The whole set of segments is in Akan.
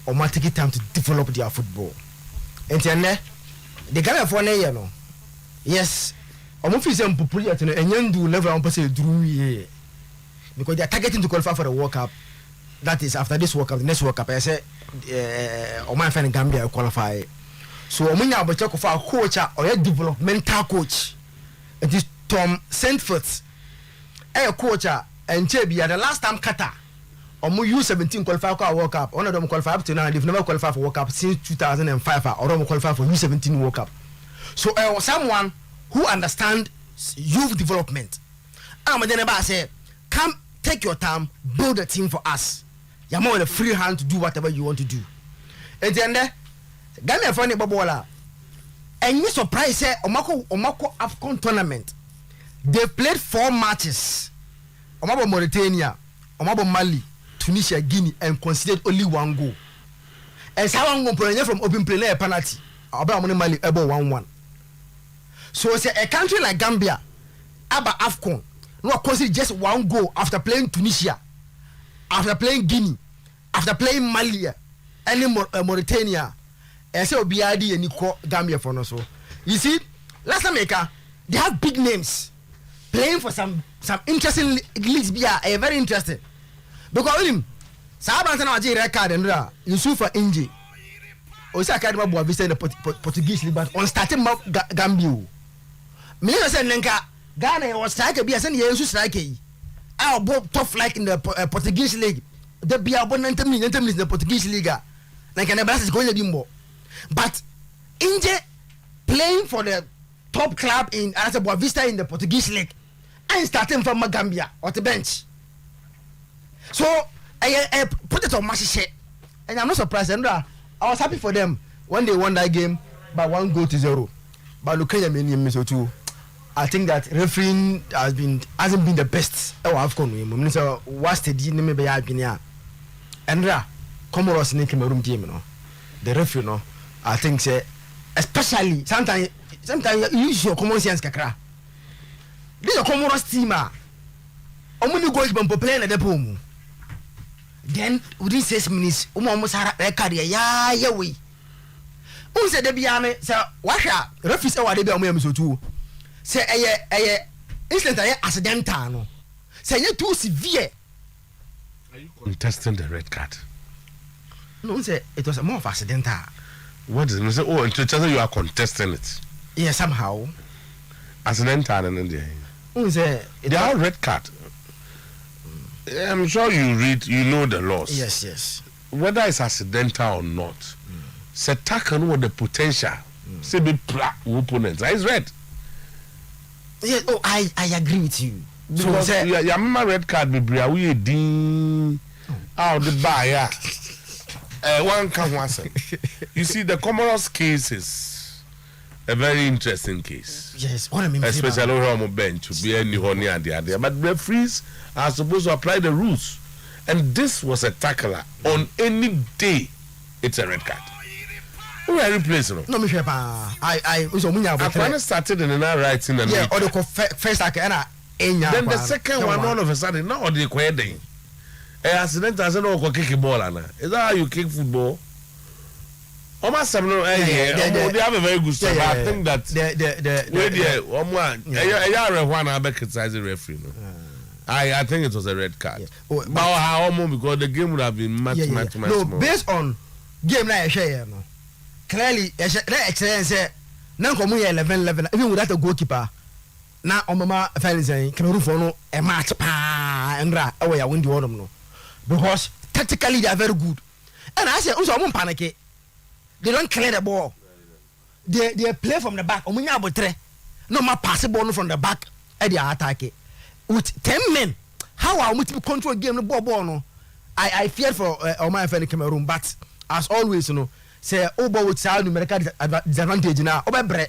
or might take time to develop their football. And then the Ghana for a no. Yes, almost is popular to and young do level on person drew because they are targeting to qualify for the World Cup. That is after this World Cup, the next World Cup. I say, my friend Gambia qualify. So I'm now about to talk for a coach or a developmental coach. It is Tom Sentford, a coach and JB. The last time Qatar, U17 qualified for World Cup. One of them qualified up to now. They've never qualified for World Cup since 2005. Or them qualified for U17 World Cup. So someone who understands youth development. I'm then about say, come take your time, build a team for us. You're more with a free hand to do whatever you want to do. And then Gambia funny babola. And you surprise say Omako AFCON tournament. They played 4 matches. Omabo Mauritania, Omabo Mali, Tunisia, Guinea, and considered only 1 goal. And someone go play from open play a penalty. About Mali able 1-1. So say a country like Gambia, about AFCON, no consider just 1 goal after playing Tunisia, after playing Guinea, after playing Mali, and Mauritania. And say Obiadi and Nico Gambia for no so. You see, last America, they have big names playing for some interesting leagues. Are very interesting because him Sabantana Waji record and Yusufa Inji. Osa Academy Boa Vista in the Portuguese league, but on starting Gambia. Me say Nenka Ghana was strike be as any yesu strike. Our both top flight in the Portuguese league. The be about 90 minutes in the Portuguese league. Like an is going to be more. But Inje playing for the top club in Boa Vista in the Portuguese league and starting from Gambia or the bench. So I put it on my shit, and I'm not surprised. And I was happy for them when they won that game by 1-0. But look at me, I think that refereeing hasn't been the best. AFCON. So what's the deal? Maybe I've been here. And Comoros in Cameroon game, the referee, I think say, especially sometimes you use your common sense kakra. This is a Comoros team. Omuni go to play in the pool. Then within 6 minutes, almost had a record. Yeah, we. Who said the Biame? Sir, Washa, referee or they be on so too. Say a instant accidental. Say you too severe. Are you contesting the red card? No, say it was a more of accidental. What is it? Say, oh, and you are contesting it. Yeah, somehow. Accidental and India. They are red card. I'm sure you know the laws. Yes. Whether it's accidental or not, say tackle with the potential. Say be opponents. It's red. Yeah, I agree with you. Because your red card be we ding out the bar. One can once. You see, the Comoros case is a very interesting case. Yes, what I mean, especially on the bench to be any honey and the other. But referees are supposed to apply the rules, and this was a tackler on any day. It's a red card. Who are you replacing? No, Mister I was on I started in another writing and yeah, or the first tackle. Then the second one, all of a sudden, now the query. Accident as an old kick ball, Anna. Is that how you kick football? Almost they have a very good start. I think that referee. I think it was a red card. But how because the game would have been much no, more. Based on game like share, no. Clearly, excellence say now come 11 even without a goalkeeper. Now Omama fans saying Cameroon for no a match pa and away I win the autumn no. Because tactically they are very good. And I say also won't panic. They don't clear the ball. They play from the back. Omunya abotre. No more pass the ball from the back at the attack. With 10 men, how are we to control game the ball no? I fear for my friend Cameroon, but as always, you know, say over with sound numerical disadvantage now, over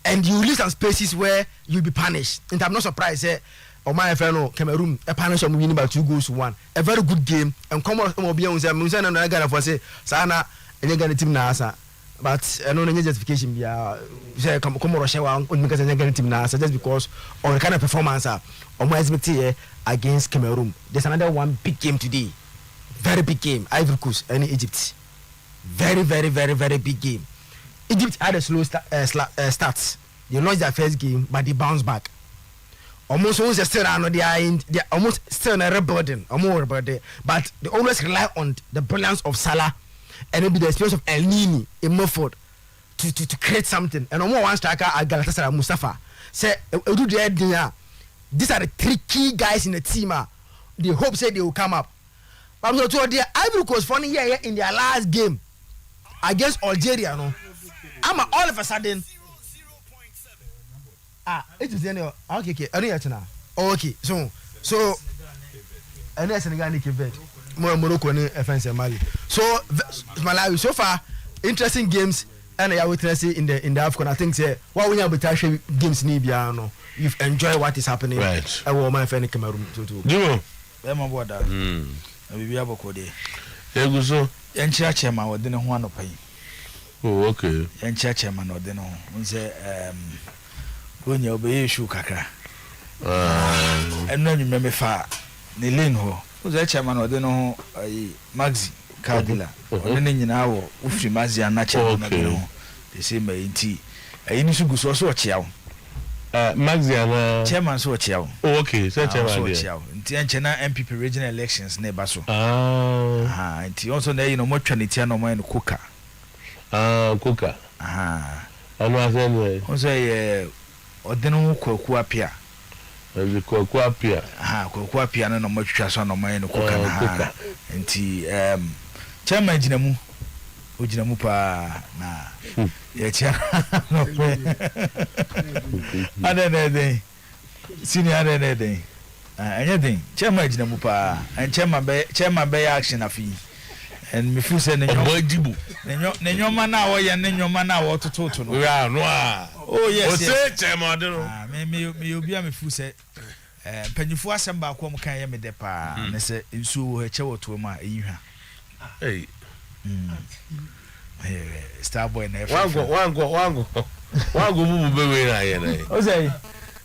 and you leave some spaces where you'll be punished. And I'm not surprised, say, my friend Cameroon, a punish of winning by 2-1. A very good game, and come on, Musa and I got for say, Sana, and you got a team NASA. But I don't know justification. Say, come Russia, because I get a team NASA just because of the kind of performance on my against Cameroon. There's another one big game today. very big game. Ivory Coast and Egypt, very big game. Egypt had a slow start. They lost their first game, but they bounced back. Almost still are they are almost still in a rebuilding, but they always rely on the brilliance of Salah and maybe the experience of El Nini in Murford to create something. And one striker at Galatasaray, Mustafa, say these are the 3 key guys in the team. They hope say they will come up. But I'm not sure the Ivory Coast funny here in their last game against Algeria. No, all of a sudden. It is any okay. Okay, so and that's an organic event. Morocco and France and Mali. So Malawi so far interesting games and I witness in the AFCON. I think say what we have with games in Ibiano. You've enjoyed what is happening. Right. I will my friend Cameroon too. Jimo. Ema boda. We be able to. Ego so. Enchi chairman we didn't want to pay. Oh, okay. Enchi chairman we didn't. We say when you be issue kakra. And then you remember fa ni lane ho. Uze chairman we didn't Maxi Cardilla. Only nyina wo ufri Maxi anache na dino. They say me nti. Ayi ni sugu so chia. Maxiana chairman so chia. Oh, okay. So chairman so chia. Nti enche na MPP regional elections na eba so. Nti also na you know mo twa ne tia no mo en kuka. Kuka. Ano asenwe. Also odenu kwaku apia. Kwaku apia. Kwaku apia no mo twwa so no mo en kuka na. Nti chairman ginamu. Ojinamu pa na ye chia no pe. Adede. Senior adede. Anything. Chairman ginamu pa. And chairman be action afi. And me feel say Obojibu. Nenyoma na wo ye nenyoma na wo tototo no. Yeah, no. Oh yes. O say chairman no. Me obi a me feel say panyifo asem ba ko mo kan ye me de pa ne say nsu wo heche wo to ma eyihwa. Hey. Starboy na wango bubu bewe na ye na. O say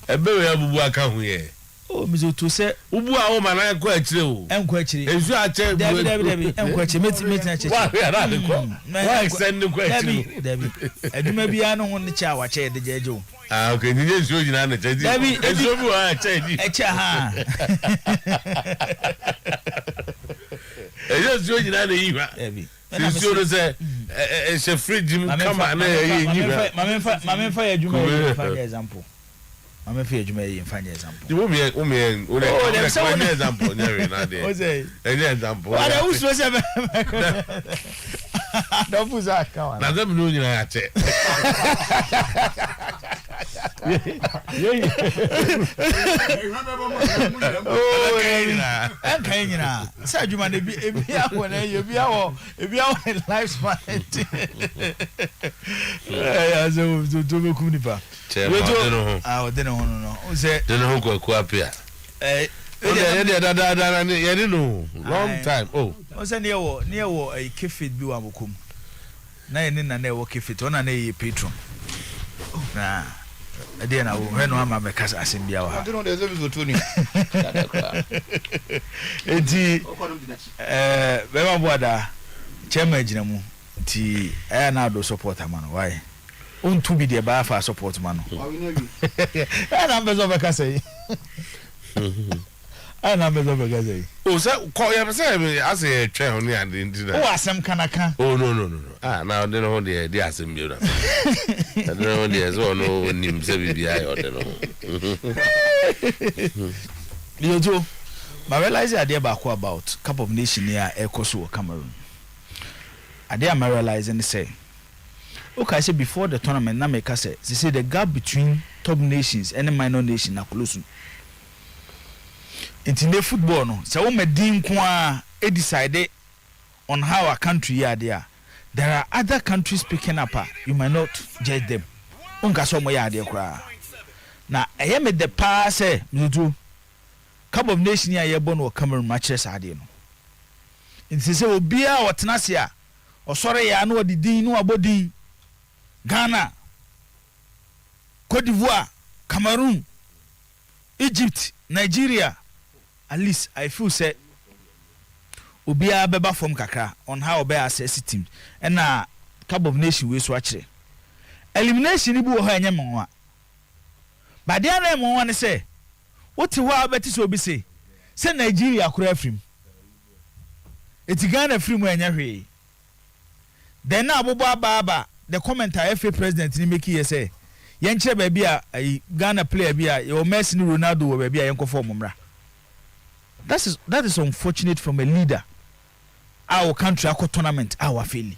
ebewe ya bubu aka hu ye. Oh, Mizo to say, Ubu a woman I go actually. Enko actually. Ezu a che. Debi. Enko actually. Meti na che. Why send the question? Debi. Eduma bia no won cha wa che de jejo. Okay. Ni je so jina na che. Debi. Ezu bu a che di. Echa ha. Ezu so jina na yi wa. Debi. Since you say it's a fridge come on na yi ni wa. Mama fa eduma for example. I'm afraid you may find example. You me an example never na there. O say any example. What I was say. Don't put that count. Na dem no nyina ya che. Oh, okay nyina. Say adwuma na bi awo na ye bi awo lifespan. Eh so to be kum nipa. We Deno no. O say deno ko apia. You know long time. Oh. O say near wo a kefit bi wa mokum. Na ye na wo kefit ona na ye patron. Na ade na wo hwenu ama be kasa asem bia wa. Don't know there's a tuni. Enti be ma boada chairman gina mu. Ti na do support ama no why? Untu bi de ba fa support ma no. Na be so be kasa yi. Na be so be kasa yi. Oh, so call you say as a try on the and into Oh, asem kanaka. Oh no. Now they know the asem you. I don't know the so no nim say BBI or no. You my realize idea about Cup of Nation here ECOWAS Cameroon. Idea I realizing say okay, I say before the tournament na make say the gap between top nations and minor nation na close. In the football no so we medin kwa decide on how our country here there are other countries picking up you might not judge them unka so mo ya there kra na eye me the pass say do Cup of Nation here ye born o Cameroon matches ade no nti say obi a otena se a osore ya na odidin no abodin Ghana, Cote d'Ivoire, Cameroon, Egypt, Nigeria. At least I feel say obia beba from kakra on how be assess team and na Cup of Nation we so akire elimination ni bi wo ha enye monwa but there na monwa ne say what ho abeti so bi say Nigeria akura afrim eti Ghana afrim enye hwe then na abobo ababa the commenter FA president ni make here say yen kire ba bia Ghana player bia your Messi ni Ronaldo wo ba bia yen ko form mra. That is unfortunate from a leader. Our country, our tournament, our failure.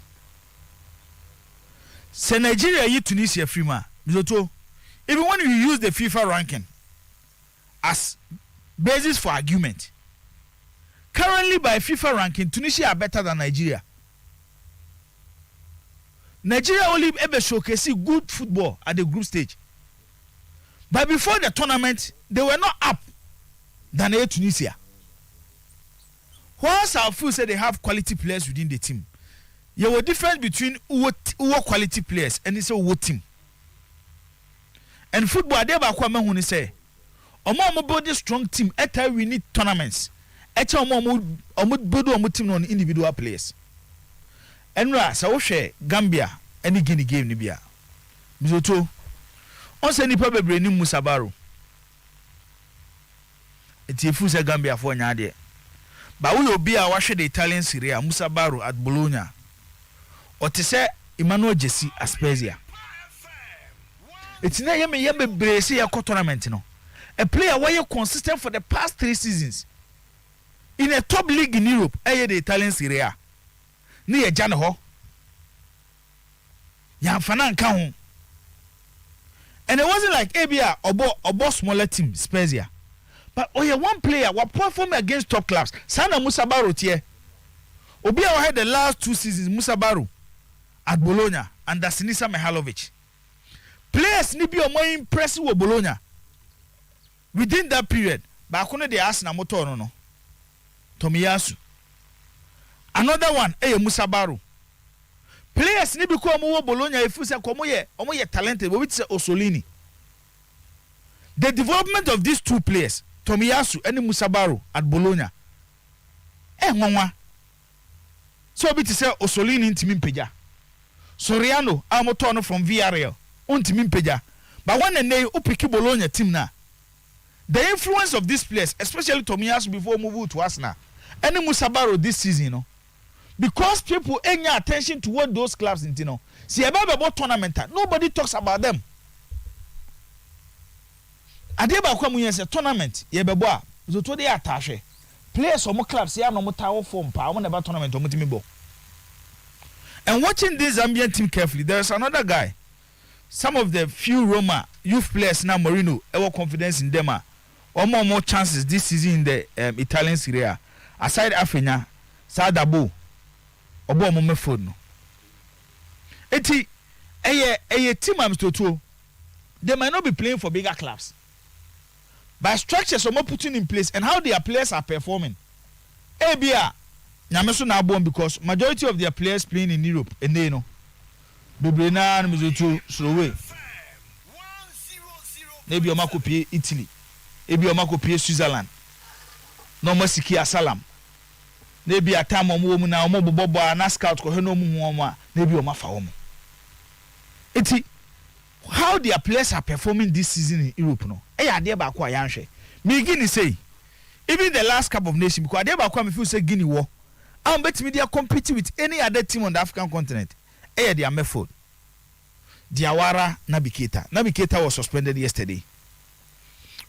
Say Nigeria, you Tunisia, Frima, Mizoto. Even when you use the FIFA ranking as basis for argument, currently by FIFA ranking, Tunisia are better than Nigeria. Nigeria only ever showcase good football at the group stage, but before the tournament, they were not up than Tunisia. Once our feel say they have quality players within the team, there was difference between who quality players and it's a what team. And football, they back when say, "Omo build a strong team. Etta we need tournaments. Etta omo build a team on individual players." And ra so share Gambia any Guinea game ni bia. Mizoto, on say nipa bebre ni Musa Baro. Eti fu say Gambia for nya de. But we will be a washer the Italian Syria, Musa Baro at Bologna. Or to say Emmanuel Jesse Aspesia. It's not yummy brace a tournament, no. A player where you're consistent for the past 3 seasons. In a top league in Europe, the Italian Syria. Near Janaho. Yan Fanan Kahun. And it wasn't like ABA or smaller team, Spezia. But one player will perform against top clubs. Sana Musa Baro tie. Obia had the last 2 seasons Musa Baro at Bologna under Sinisa Mihalovic. Players ni bi o more impressive with Bologna. Within that period, but akone de Arsenal motor no. Tomiyasu. Another one, Musa Baro. Players ni bi ko mo Bologna efu se ko mo ye talented, but with Osolini. The development of these 2 players, Tomiyasu and Musa Baro at Bologna. Nwanwa. So be to say Osolini ntimi mpeja. Soriano amotono from Villarreal ntimi mpeja. But when they upiki Bologna team na, the influence of these players, especially Tomiyasu before move to Arsenal, and Musa Baro this season, you know, because people ain't attention to what those clubs into, you know. See about tournament, nobody talks about them. Adeba kwa munye se tournament ye bebo a zoto de attache players omo clubs ya no mota form pa omo never tournament omo timi bo. And watching this Zambian team carefully, there's another guy, some of the few Roma youth players now Mourinho ever confidence in them omo more chances this season in the Italian Serie A aside Afrinya Sadabo obo omo mefod no eti eye team am to they might not be playing for bigger clubs. By structures are putting in place and how their players are performing. ABA, Nyameso na born because majority of their players playing in Europe and they know. Bebrena and Mizutu Slowe. Maybe Omako Pie Italy. Maybe Omako Pie Switzerland. No more Siki Asalam. Maybe a time on woman now more Bobo and scout ko no more. Maybe Omafa Omo. Eti how their players are performing this season in Europe no. Ade ba kwa yanhwe. Me Guinea say even the last Cup of Nations because ade ba kwa me feel say Guinea war. Am bet me they compete with any other team on the African continent. Their method. Diawara Nabiketa was suspended yesterday.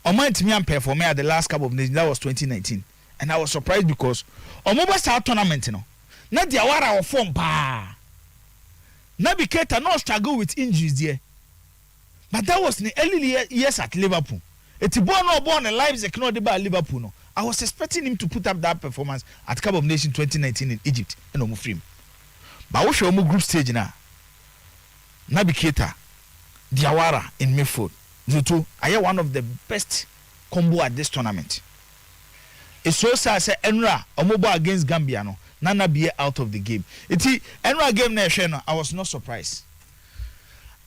Omo me am perform at the last Cup of Nations, that was 2019. And I was surprised because Omo start tournament no. Na Diawara of form pa. Nabiketa no struggle with injuries there. But that was in the early years at Liverpool. It's born in Leipzig, no deba Liverpool. No. I was expecting him to put up that performance at Cup of Nations 2019 in Egypt. And no free. But we show group stage now. Nabiketa, Diawara in midfield. Zutu, I am one of the best combo at this tournament. It's so sad. Say Enra Omobo against Gambia. No, Nana be out of the game. It's Enra game na I was not surprised.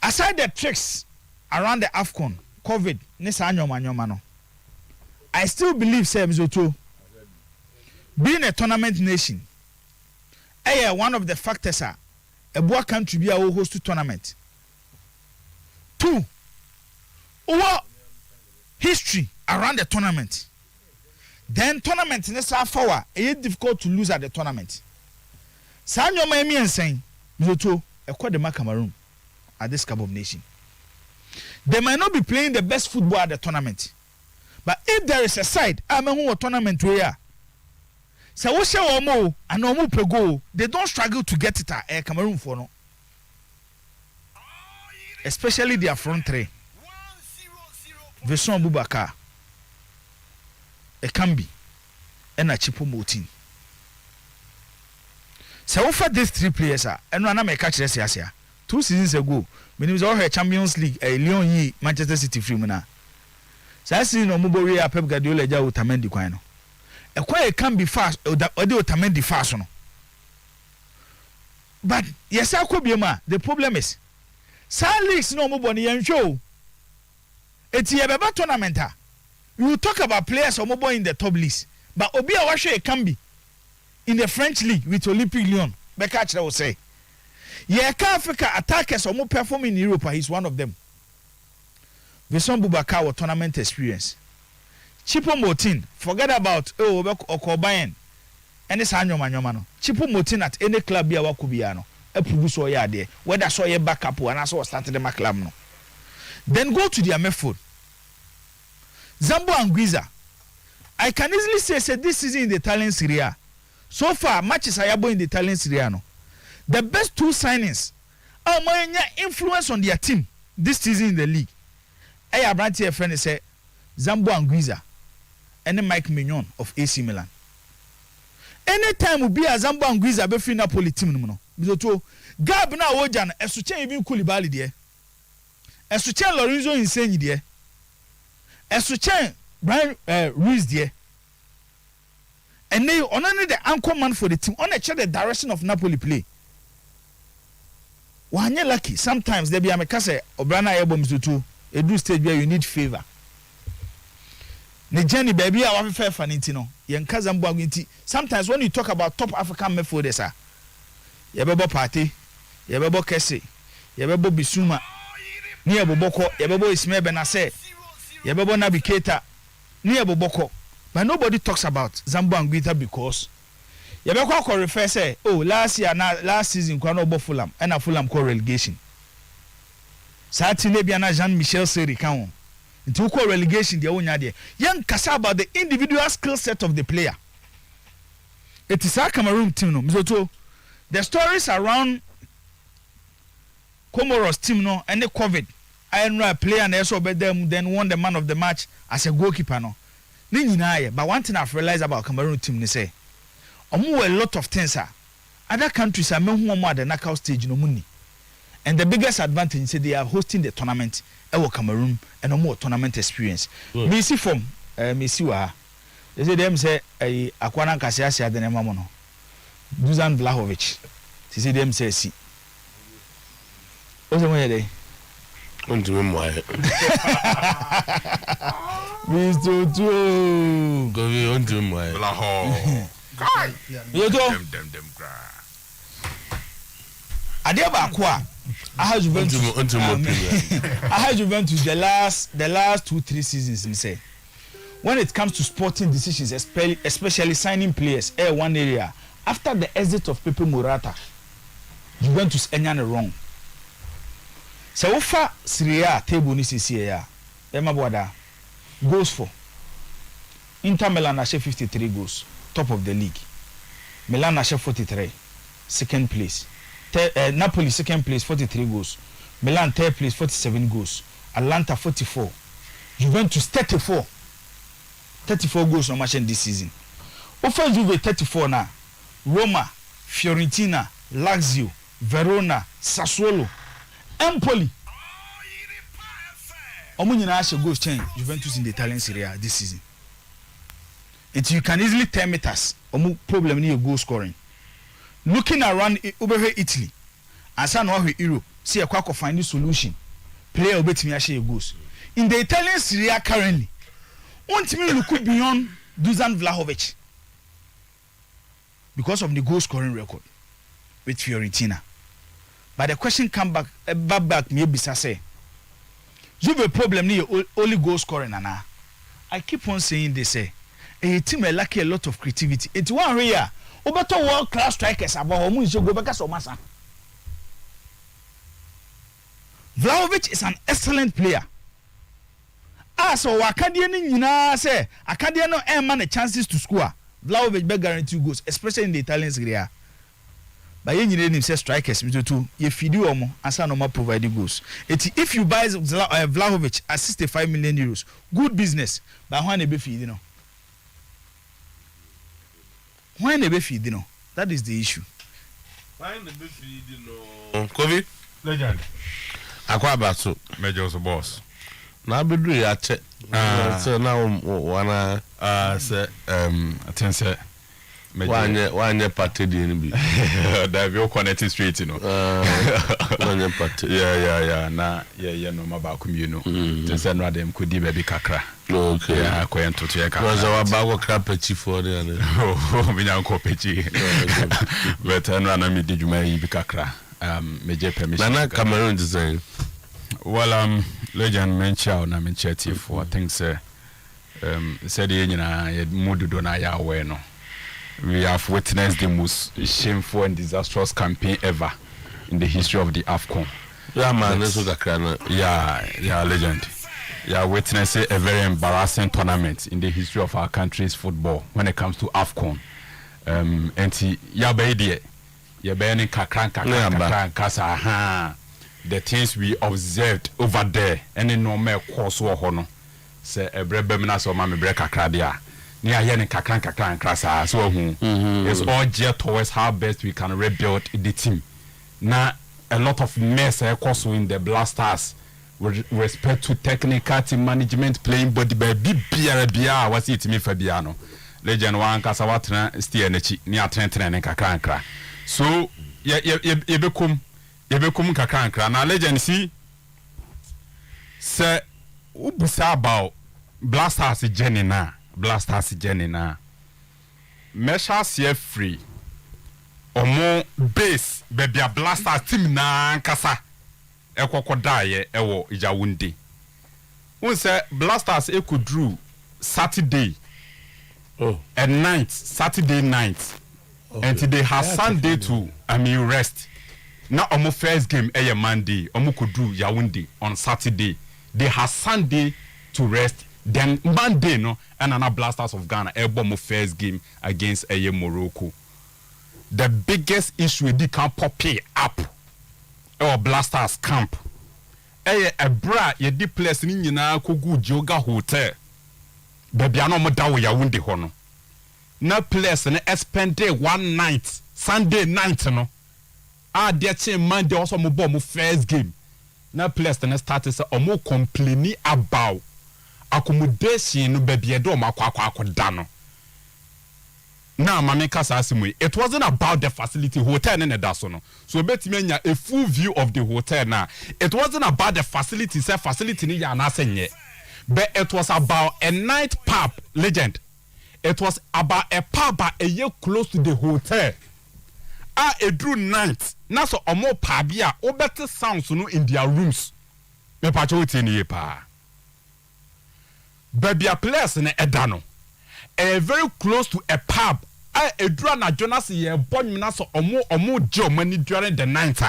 Aside the tricks around the AFCON, COVID, I still believe Sam Zoto. being a tournament nation one of the factors a boa country be a host to tournament. 2 what history around the tournament. Then tournament in sa forward it difficult to lose at the tournament. Sanyo Miami and saying Mizoto the Cameroon at this Cup of Nation. They might not be playing the best football at the tournament. But if there is a side, who tournament where so what show omo and omo pego, they don't struggle to get it at Cameroon for no. Especially their front three. Veson Bubaka, Ekambi, and Acheampong team. So for these 3 players and one make catch this year. 2 seasons ago, when he was all her Champions League, Lyon Yi Manchester City Freemana. So I see no Mubori Pep Guardiola ja Otamendi kwano. E kwa can be fast or the Otamendi fast no. But yes I could be ma. The problem is leagues no muboni yan show. It's a beba tournament. We will talk about players or mobile in the top list. But Obi Awashe can be in the French league with Olympique Lyon. Bekachra will say. Yeah, Africa attackers or more perform in Europe. He's one of them. Veson Bubaka or tournament experience. Acheampong team, forget about Okobayen. And it's Anyo Manyomano. Acheampong team at any club here Wakubiano. A producer ya there. Whether saw your backup and I saw started the club no. Then go to their method. Zambo and Guiza. I can easily say this season in the Italian Serie A. So far, matches are in the Italian Serie A. No. The best 2 signings are my influence on their team this season in the league. I have brought here a friend say Zambo and Guiza and then Mike Mignon of AC Milan. Anytime we be a Zambo and Guiza be free Napoli team no. Bizoto Gab na Ojan esuchen even Koulibaly there. Esuchen Lorenzo Insigne there. Esuchen Brian Ruiz there. And they only the anchor man for the team. On check the direction of Napoli play. Wanye lucky. Sometimes they be a mekase Obrana Ebo Mizutu. A do stage where you need favor. Ne journey baby I want fair fanitino. Yankazambo inti. Sometimes when you talk about top African midfielders, Yabebo Party, Yabebo Kese, Yabebo Bisuma, Nia Boboko, Yabebo Ismail Benase, Yabebo Naby Keita, Nia Boboko. But nobody talks about Zambo and Guita because Yabeko refer say, oh, last season, Kwano Fulham, and a Fulham call relegation. Saturday Biana Jean-Michel Seri Kaon. Into call relegation, the own idea. Young Kasa about the individual skill set of the player. It is our Cameroon team, no. Mizoto, the stories around Comoros team, no, and the COVID. I know a player and also bet them, then won the man of the match as a goalkeeper, no. But one thing I've realized about Cameroon team, they say, a lot of things are. Other countries are more the knockout stage, no money. And the biggest advantage is they are hosting the tournament at Cameroon and a more tournament experience. Me see from me see wa. They say them say Akwana Kasiasia the Nemamono. Dusan Vlahovic. They say them say see. What's the way they? Mr. Otuo. Go be on to my Blaho. Adiaba Kwa. I had Juventus. I had Juventus the last 2-3 seasons. Me say, when it comes to sporting decisions, especially signing players, one area after the exit of Pepe Morata, Juventus enyane wrong. So far, Serie A table ni sisi ya. Emma Boada goes for Inter Milan has 53 goals, top of the league. Milan has 43, second place. Napoli second place 43 goals. Milan third place 47 goals. Atlanta 44. Juventus 34 goals no match this season. Over Juve 34 now. Roma, Fiorentina, Lazio, Verona, Sassuolo, Empoli. Omunyina ashe goals change Juventus in the Italian Serie A this season. You can easily tell me that omu problem in your goal scoring. Looking around over here Italy and some over Europe, see a quack of finding solution. Player obey me share goals. In the Italian Serie A currently, want me look beyond Dusan Vlahovic. because of the goal scoring record with Fiorentina. But the question come back maybe say, you have a problem near only goal scoring and I keep on saying they say a team lack a lot of creativity. It's one area over to world class strikers about who is go back as Omasa. Vlahovic is an excellent player. So Acadian say Acadian no man the chances to score. Vlahovic be guarantee goals, especially in the Italian Serie A. But you need him say strikers me too. You feed you omo asa no ma provide goals. If you buy Vlahovic at 65 million euros, good business. But when they be feed no. When they be feed no. That is the issue. When they be feed no. Kovi Legend. Akwa baso Major boss. na bedu ya che so na wana say I think say wanye party di ni bi that we connected straight you know wanye party yeah na yeah no ma ba kum you know think say no dem could di baby kakra okay yeah ko ento to ya kakra was our bag crap pechi for there oh me nyan ko pechi but no na me di juma yi bi kakra meje permission na Cameroon design well legend mention na mencheti for things said you know mood do na ya we no we have witnessed the most shameful and disastrous campaign ever in the history of the AFCON. Yeah man, that's what I yeah legend. Yeah, witnessing a very embarrassing tournament in the history of our country's football when it comes to AFCON. And yeah baby yeah be kakran kasa the things we observed over there any normal course wo ho no say ebrebe na so ma me bre kakra dia ni aye ni kakran krasa so hu it's all geared towards how best we can rebuild the team na a lot of mess course in the Blasters with respect to technical team management playing body by bia was it me fabiano legend one kasa watena steer na chi ni atrentre ne kakran so ye bekum kakran na legend see say ubusa about Blasters journey na measure see free omo base baby a Blasters team na kasa ekokodaye ewo Ijawunde won say Blasters ekudru Saturday and night Saturday night and today has Sunday to rest now omo first game Monday omo kudru Yawunde on Saturday they have Sunday to rest then Monday no and another Blasters of Ghana mo first game against Morocco. The biggest issue they can pop up or Blasters camp a bra ye di place ni nyina kogu Joga Hotel baby ano mo dawo Yawunde ho no na place na spend one night Sunday night no they change Monday also mo ball mo first game na place na start say omo complaining about accommodation no baby e do ma akwa da no na mama kasa asimu it wasn't about the facility hotel in the so no so betimi anya a full view of the hotel na it wasn't about the facility say facility ni ya na senye but it was about a night pub legend it was about a pub a year close to the hotel a drew night na so omo pub ya obete sounds no in their rooms me pa cho tini pa baby a place na edano very close to a pub a draw na Jonas ye bon na so omo Germany during the night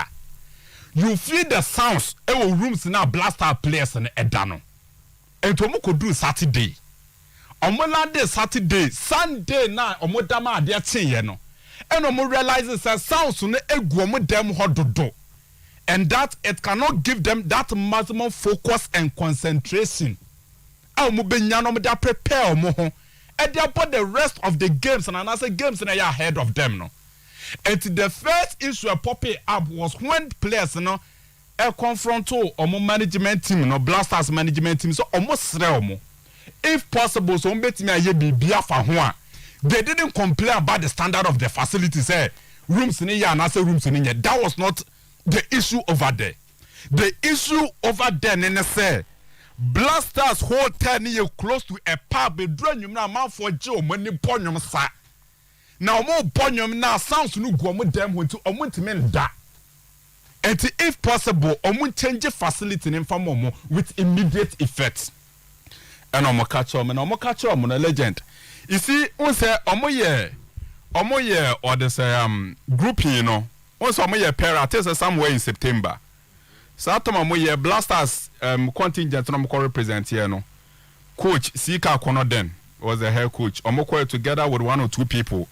you feel the sounds rooms na Blaster place na edano and omo could do Saturday omo lande Saturday Sunday na omo dama ade tie no and omo realizes that sounds na egu omo dem hododo and that it cannot give them that maximum focus and concentration omo benya no omo prepare omo ho and they about the rest of the games and another games and they are ahead of them no and the first issue popping up was when players no confront omo management team no Blasters management team so almost omo if possible so betimi aye bibia fa ho a they didn't complain about the standard of the facilities rooms ni ya na say rooms ni nye that was not the issue over there the issue over there ne say Blasters hotel near close to a pub be drawing you now man for Joe money ponyum sa na omo bonyom na sounds no go omo dem ho nti omo ntime nda and if possible omo change facility in farm with immediate effect and omo catch omo na legend you see on say omo ye or the say grouping you know on say omo ye pair at somewhere in September so atom omo ye Blasters contingent no mo represent here no coach Sika Konoden was the head coach omo together with one or two people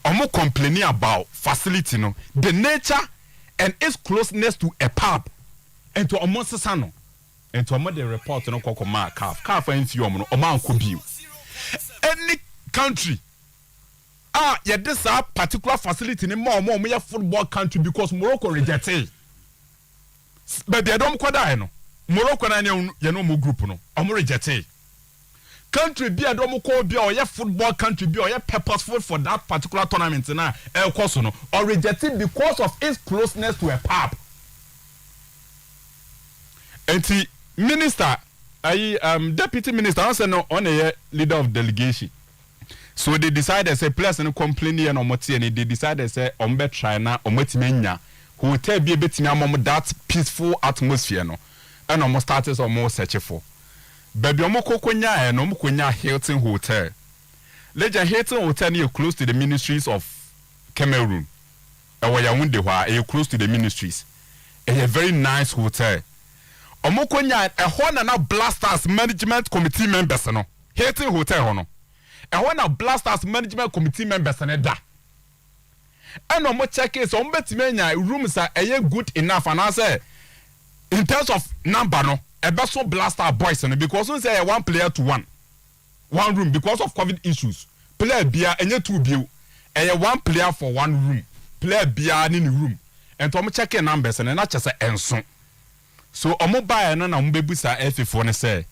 omo complaining about facility no the nature and its closeness to a pub and to omo sesano and to omo the report no kokoma calf and you omo anko biu any country yeah this particular facility ni more football country because Morocco rejected but they don't kwada no Morocco na ye no mo group no omo rejected country be a domo call be or football country be or purposeful for that particular tournament na no or rejected because of its closeness to a pub. And the minister deputy minister also no on a leader of delegation. So they decided say players no complaining and omoti and they decided say ombe try na omotimenya hotel be betimi amom that peaceful atmosphere no and almost started almost search for. Baby omoko konya no konya Hilton Hotel. Legend Hilton Hotel near close to the ministries of Cameroon. And where Yaounde where close to the ministries. A very nice hotel. Omokonya a one na Blasters management committee members no. Hilton Hotel hono. A one na Blasters management committee members na da. And omo check is ombetime rooms are good enough and I say in terms of number no a beso Blaster boys and because we say 1 player to 1 room because of COVID issues. Player beer and 2 bill a 1 player for 1 room. Player beer in the room. And to check numbers and not just a enson. So omo buy and umbebusa F4 say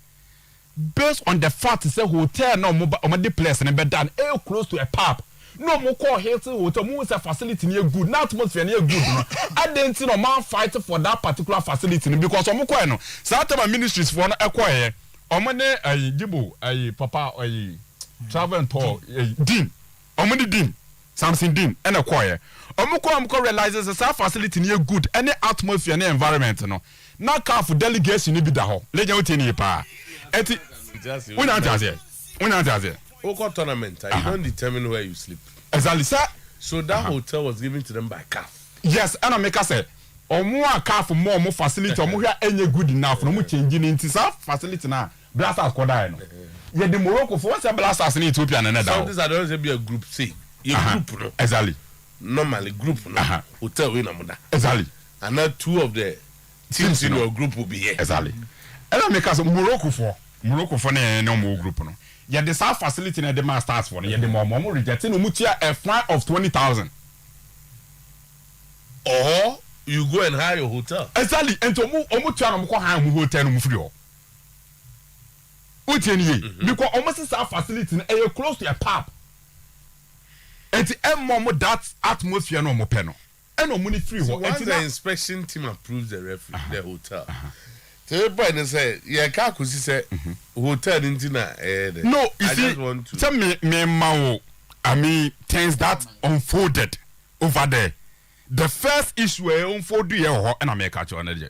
based on the fact say hotel no the place and bed done close to a pub. No more call Hilton Hotel, more facility near good, not atmosphere near good. I didn't see no man fight for that particular facility because Omokono, Sometymer ministries for acquire. Omane a Jibo, a papa, a travel and tour, Dean, Omani Dean, something Dean, and acquire. Omoko realizes a self facility near good, any atmosphere and environment. No, not car for delegation, you be the whole. Legend in your pa. When I Local tournament, you don't determine where you sleep. Exactly, sir. So that hotel was given to them by CAF. Yes, and I make us say, or more CAF more facility, or more any good enough, no more changing into facility now. Blasters Kodai. Yeah, the Morocco for what's a Blasters in Ethiopia and another. So this are be a group C. Group, no. Exactly. Normally, group, no. Hotel in Amuda. Exactly. And now 2 of the teams in your group will be here. Exactly. And I make us Morocco for no more group, no. Yeah, the south facility in the man starts for yeah, the more rejecting a fine of 20,000. Or you go and hire a hotel. Exactly, and to move hire a hotel no free. Because almost the south facility is close to a pub. And the that atmosphere no more penal. And no money free. So once the inspection team approves the the hotel. So everybody say, yeah, Kakusi say hotel in Tina. No, you see, tell me, I mean, things that unfolded over there. The first issue unfolded here, and I make a challenge.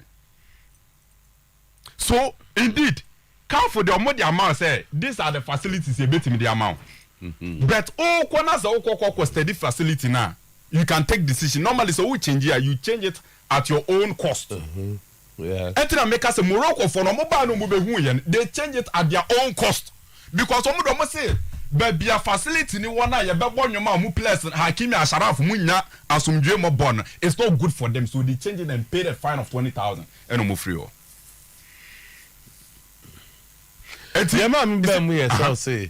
So, indeed, come for the amount say these are the facilities you bet me the amount. But corners are steady facility now. You can take decision. Normally, so we change here, you change it at your own cost. Yeah. And make us a Morocco for no mobile no they change it at their own cost because some of them say but be a facility ni one ya be born your man mu place Hakimi Asharaf munya asumdwe mo born it's not good for them so they change it and pay the fine of 20,000 and no free o. Et ya man be mu yourself say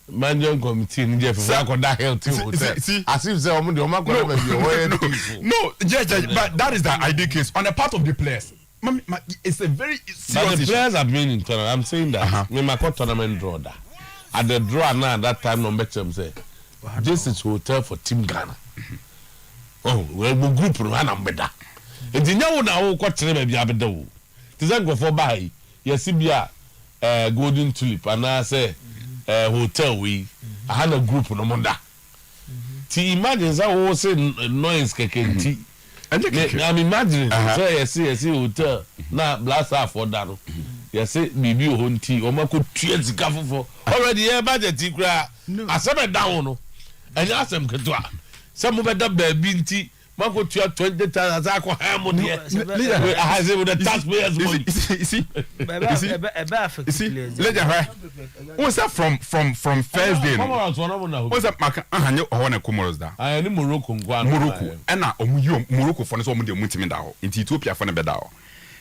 management committee ni je for akoda health hotel as if say omo de omo akoda be no but that is the ideal case on the part of the players. It's a very serious but the players have been in tournament. I'm saying that me my tournament draw that at the draw now at that time number them say this is hotel for Team Ghana. Oh we group no na mbeda enti nyawo na wo kwatere ba bia beda wo tizen go for buy yes bia Golden Tulip and I say hotel we I had a group no monda Ti imagine say wo say noise kekenti. I'm imagining say yes hotel na blaster for that. Yes bibi o honti o ma ko tua sika fofo. Already e budget kura asem down no. Enya asem ketua. Some of the baby nti Marco 20,000 as I call him on here. I has it with the taxpayers' money. See, legend. What's that from first day? What's that? Maka ahanyo ohone Comoros da. I am Morocco. Morocco. Ena omuyo Morocco for so omude mutimi da ho. Inti Ethiopia for ne beda ho.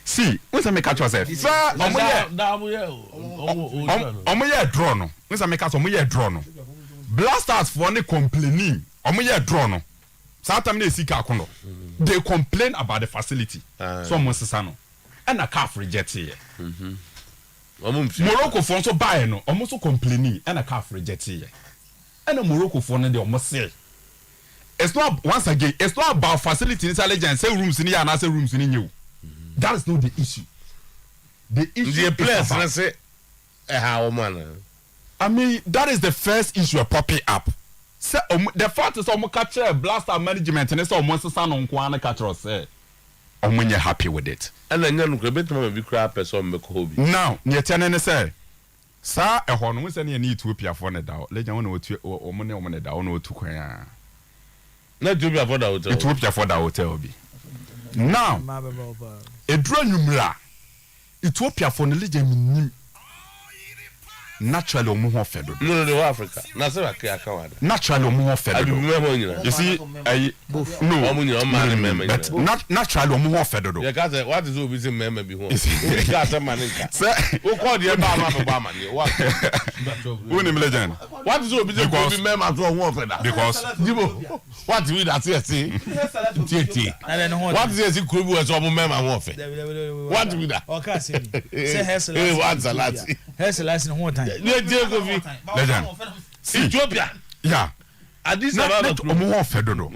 See, what's that make catch yourself? Sir, omuye draw no. What's that make catch omuye draw no. Blasters for ne complaining. Omuye draw no. Sometimes they complain about the facility. So Mosesano and a calf reject here. Morocco for so buy no, almost complaining and a calf reject here. And a Morocco for they almost say. It's not once again, it's not about facility intelligence, say rooms in here and I say rooms in you. That is not the issue. The issue the place let's say how man. I mean, that is the first issue popping up. So, the fact is almost catcher blaster management and it's almost a son on Kwana catcher say when you're happy with it. And then you can be crap as on Mekobi. Now, you're telling us, sir, a horn was any need to appear for a doubt. Let you know or money on the down or to Korea. Not to be for the hotel. It would be for the hotel. Now, a draw numera. It would be for the legend. Naturally, omuho fedo. No, Africa. Naturally, omuho fedo. You see, no. But naturally, omuho fedo. What is over the member be home? We got a man. Who called you Bama? What legend? What is over the member to a warfare? Because what do we that say? What is it could be as a member warfare? What do we that? Okay, say what's a lot? Here's the last in one time. Legend. Ethiopia. Yeah. At this about omuho fedo no.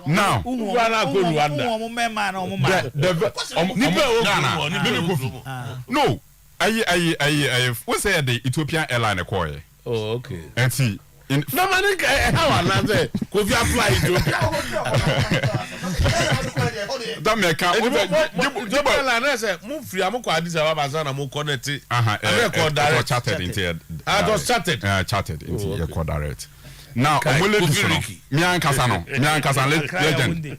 Now, no. I what's say the Ethiopian airline call. Oh, okay. And see in no man how I say could you fly Ethiopia? That me can airline say move free am ko Addis Ababa sana mo connect. Direct chatted into it. I was chatted. Chatted into your call direct. Now, ladies no. Me and Kasano legend.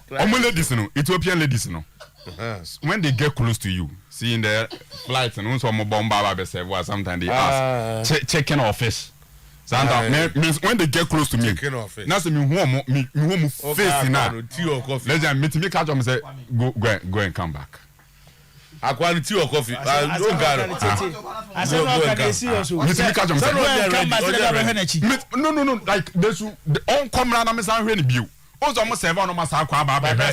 Ladies no, Ethiopian ladies no. When they get close to you, see in the flights and also bomba sometimes they ask checking our fish. Means when they get close to me, now say me home face now. Legend meet me catch them say go and come back. I want tea or coffee. I don't got it. I said, no, can see also. No. Like this, on come round. I'm saying really view. Also, almost 7 on my side.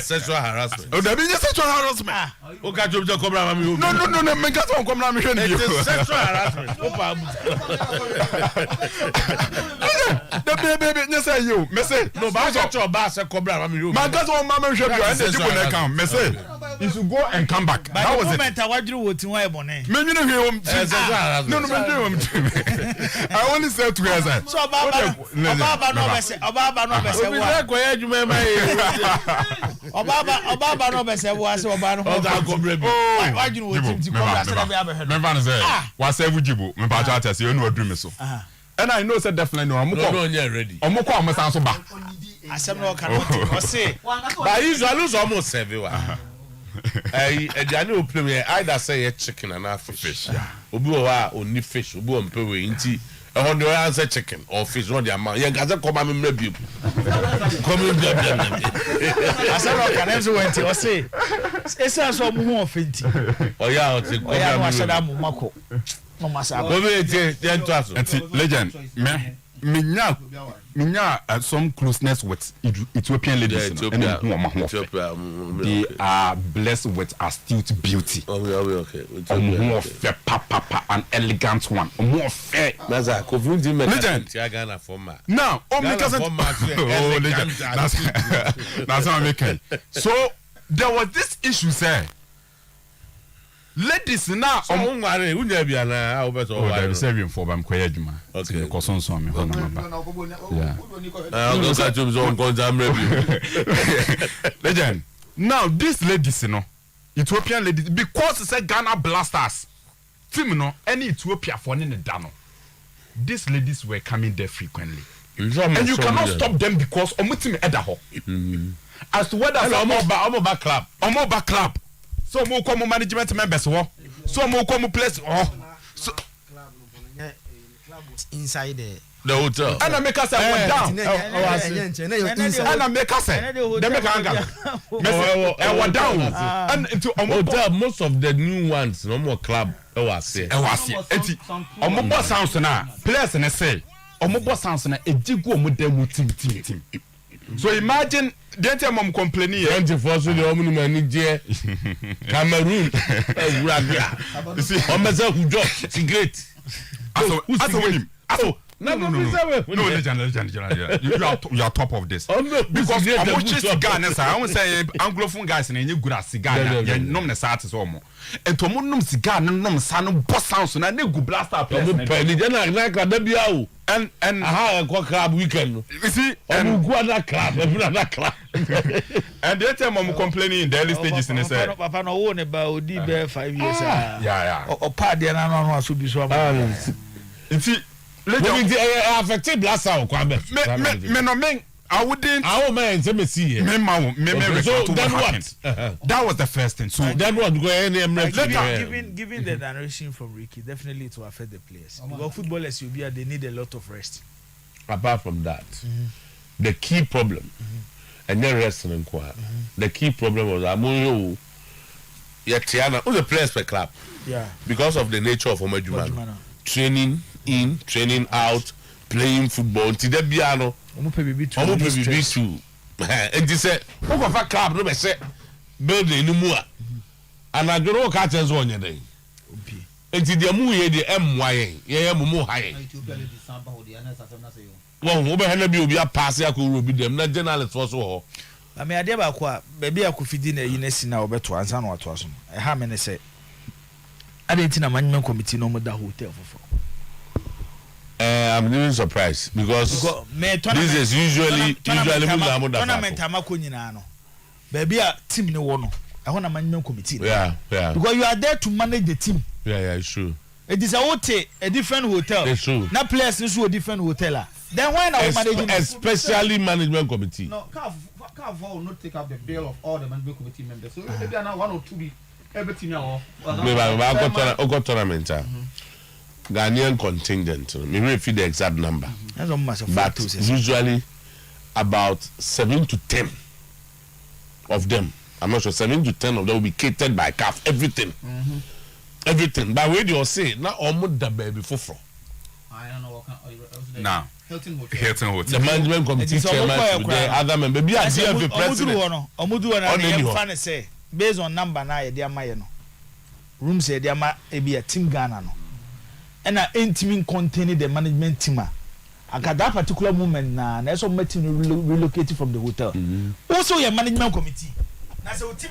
Sexual harassment. Oh, there be sexual harassment. Okay, you just come around me. No. Me just come around me. Sexual harassment. The baby, you say you. Me say no. But I got your boss. Come around me. My guys want mama show you. And the people that come. Me say you should go and come back. That was it. I want you to wear money. Me you know home. No, me home. I only say to you say. So Baba no say. Baba no say. Obaba no be say wa say oba no ho ga go brebe why you wo tim ti come as na be abehedo me van say wa say wujibo me ba cha tese onu aduru me so and I know say definitely no amukọ no ready omukọ amusan so ba asem no kan o say ba usually so almost serve wa ejani o play either say chicken and half fish obi o wa oni fish obi o mpe we nti on the answer chicken or fish on the amount. You guys come and maybe come in. I said, "Okay, I'm so went to say, it's also more fenty." Oh yeah, I said, "I'm Mako." No matter. Legend, minya some closeness with Ethiopian ladies. Ethiopia. They are blessed with astute beauty. Okay. More fair, papa, an elegant one. More fair. Legend. Now, legend. That's how I make it. So there was this issue, sir. ladies now omo ngare unya bia na how better oh there is saving for bam koya adwuma okay because on me ho na maba go say to so on conjam review legend now these ladies no Ethiopian ladies because say Ghana Blasters team no any Ethiopia for ne da no these ladies were coming there frequently and you cannot stop them because omo team eda ho as to whether omo ba club so mo come management members wo so mo come place so club was inside the hotel and I make us went down and I make us they make hanga went down and into hotel most of the new ones no more club was here enti omo boss sounds na place na say omo boss sounds na ejigu omo dem team so imagine that time I'm complaining 24 so the omo mani je Cameroon you see omo say who job it's great aso win aso no legend you are top of this because omo chase cigar na say I won say anglophone guys na enye gura cigar ya nom na sa so omo ento mo nom cigar na nom sa no boss sounds na gu blaster place omo pe ni jana na ka da bia o and aha e club weekend you see and go that club and that time I'm complaining in the early stages and say papa no wo ne ba odi be 5 years yeah o pa de na no aso bi so am see legend affected blaster o kwa be me no men I wouldn't man say me see me so then what that was the first thing so then what go any given the narration from Ricky definitely it will affect the players because footballers they need a lot of rest apart from that the key problem and then wrestling the key problem was amoyo yetiana who the players per club because of the nature of omajuma training in training out playing football till the biano omo pe bibi too and you say who go for club no be say building ni mu a anadoro ka chen so onye den enti de mu ye de emwaye ye mu haye won wo be hana bi obi a pass ya ko obi dem na journalist for so ho na me ade ba ko a be bia ko fidi na yi na si na obeto ansa na wato aso e ha me ne say ade na management committee no mo da hotel for I'm really surprised because this is usually tournament amako nyina no baby a team ne wo no e ho na management committee yeah because you are there to manage the team it's true it is a different hotel it's true na players is a different hotel then why not managing especially management committee no CAF will not take up the bill of all the management committee members so maybe now one or two be everything now I got tournament Ghanaian contingent. Me refer the exact number. But usually about 7 to 10 of them. I'm not sure 7 to 10 of them will be catered by CAF. Everything. Everything. But where do you say now almost the baby for? I don't know what now Hilton Hotel. The management committee chairman with the other member. Be a DFA president. Omudu na fan say based on number na ye dia maye no. Rooms ye dia ma e be a team Ghana no. And I intimate containing the management team. I got that particular moment now. And so my team relocated from the hotel. Also, your management committee.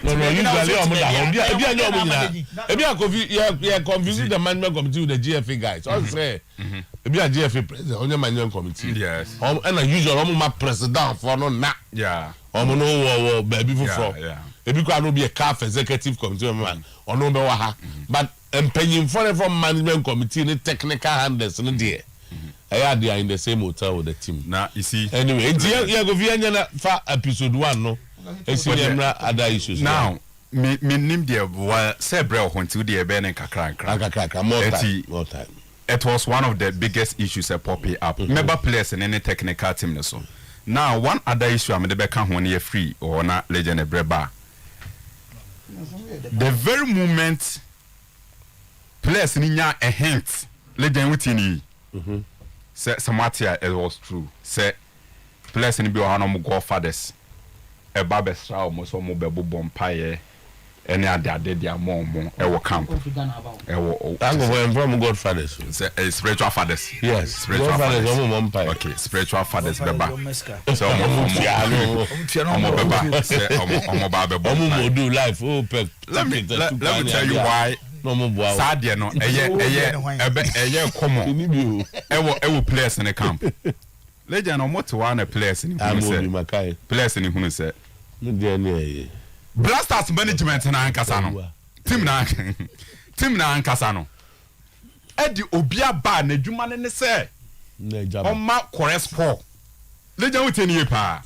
No, usually I'm confusing the management committee with the GFA guys. I say, if you are GFA president, on your management committee. Yes. And I usually I'm my president for no na. Yeah. I'm no baby for. Yeah. If you can be a CAF executive committee man, or no matter but paying for management committee and technical handlers no there. They are in the same hotel with the team. Now you see. Anyway, you go via for episode 1 no. Other issues. Now, me name there several until the Ben kakra. More time. It was one of the biggest issues that pop up. Member players in any technical team so. Now, one other issue I'm the back when you're free or not legend a breba. The very moment players ninya a hint legend within you. Say Sometymer it was true. Say players in be one godfathers. A barber straw almost almost be bompaye any other day their mom ewo camp ewo from godfathers spiritual fathers yes spiritual fathers okay spiritual fathers beba so omo do life let me tell you why no mo boa Sadia no eye common ewo players in the camp legend no moto one players in the players in hunu say no dey na Blasters management na ankasa no team na ankasa no edi obia ba na dwuma ne say na jaba oma correct score legend wote ni pa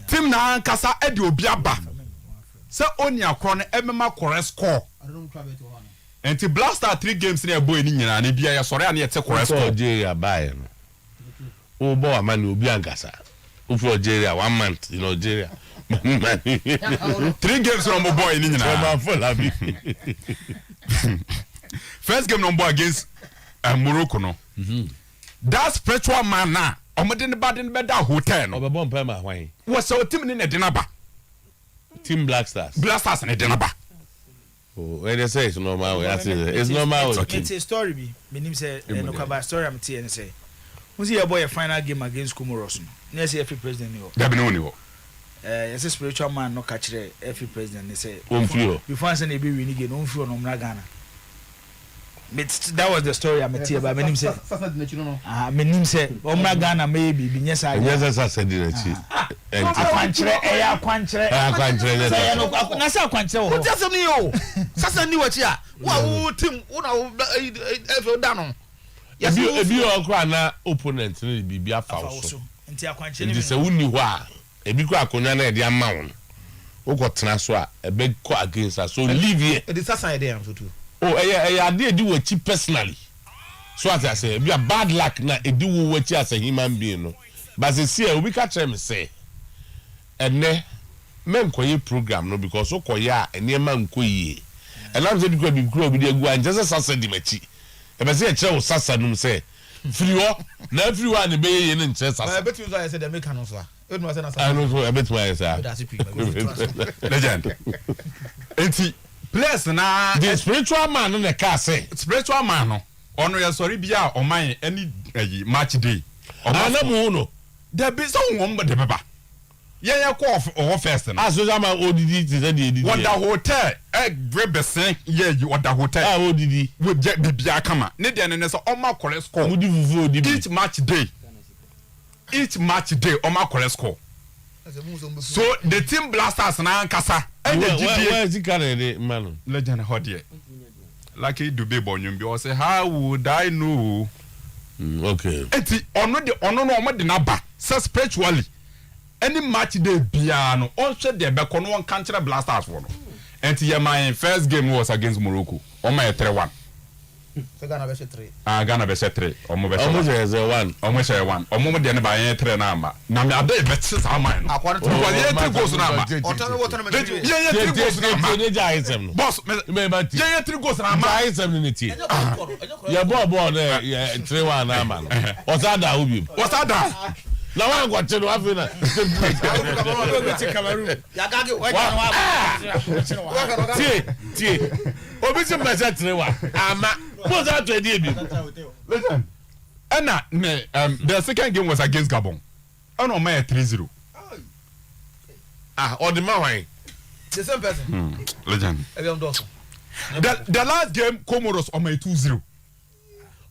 team na ankasa edi obia ba say oni akro no emema correct score enti Blaster 3 games na ebo eni nyina na bia ya sore na yete correct score Algeria buy no o bo amani obi ankasa o for Algeria 1 month in Algeria 3 games no mo boy eni nyina first game no against Morocco no that spiritual man na omode ne ba de ne beda hotel no obebo mpa ma hwan wo so team ne de na ba team Blasters ne de na ba oh when they say it's normal it's normal it's a story be menim say no kwaba story am tie ne say who see your boy a final game against Comoros no na say every president ni ho da be no ni ho yes spiritual man no catch every president ne say before say na be win game no mfio no mra Ghana. But that was the story I'm telling about. Menim say, menim say, Omra Ghana maybe be nyesa. Nyesa said the chi. Kwanchre. Say no, na say kwanchre wo. Just me o. Sasa ni wachi a. Wa team, una e da no. Ebi okra na opponent ni bibi afa so. Nti akwanchre ni. Nti say wuni ho a, ebi kwa akonya na e de ama won. Wo ko tena so a, ebe ko against us. So leave here. E dey sasa e dey am so too. Oh, I did do what personally. So as I say, we are bad luck na e do what as a human being. No. But see, we catch them say, and ne men koye program no because so koya and near man koye. And I'm saying because we grow with the go and just sasa di mechi. E be say e che o sasa num say free o na everyone be yen in chest sasa. I bet you say the make no so. I know so I bet my say. Legend. Enti players na the spiritual man no ka say spiritual man no ono ya sorry bia oman any match day ana mu no there be so won de beba ye ko off first no social man odidi ti say the edidi what the hotel brebesen ye what the hotel odidi we je bia kama ne de ne so oma correct score mudi fufu odidi each match day oma correct score. So the team Blasters na ankasa where is he carry man legend hodie lucky Dube Bonyum bi o say how would I know okay enti ono no omo de na ba spiritually any match day bia no on hwe de be kono on kanchire Blasters for no enti ye my first game was against Morocco on my 3-1 Ghana be 3 Ghana be 3 omo be 1 omo share 1 omo de ne ba yen 3 na ama na me ade be tse sa man no akwara to ye 3 goals na ama otan me ye 3 goals na ama ne jaisem no boss me ba ye 3 goals na ama jaisem ni tie ye ball na ye 3-1 na ama no osada obi osada na wa ngwache no afi na Cameroon ya gage wa tie obi se message 3-1 ama what's that to dey bi listen and the second game was against Gabon and on my 3-0 or the man the same person legend the last game Comoros on my 2-0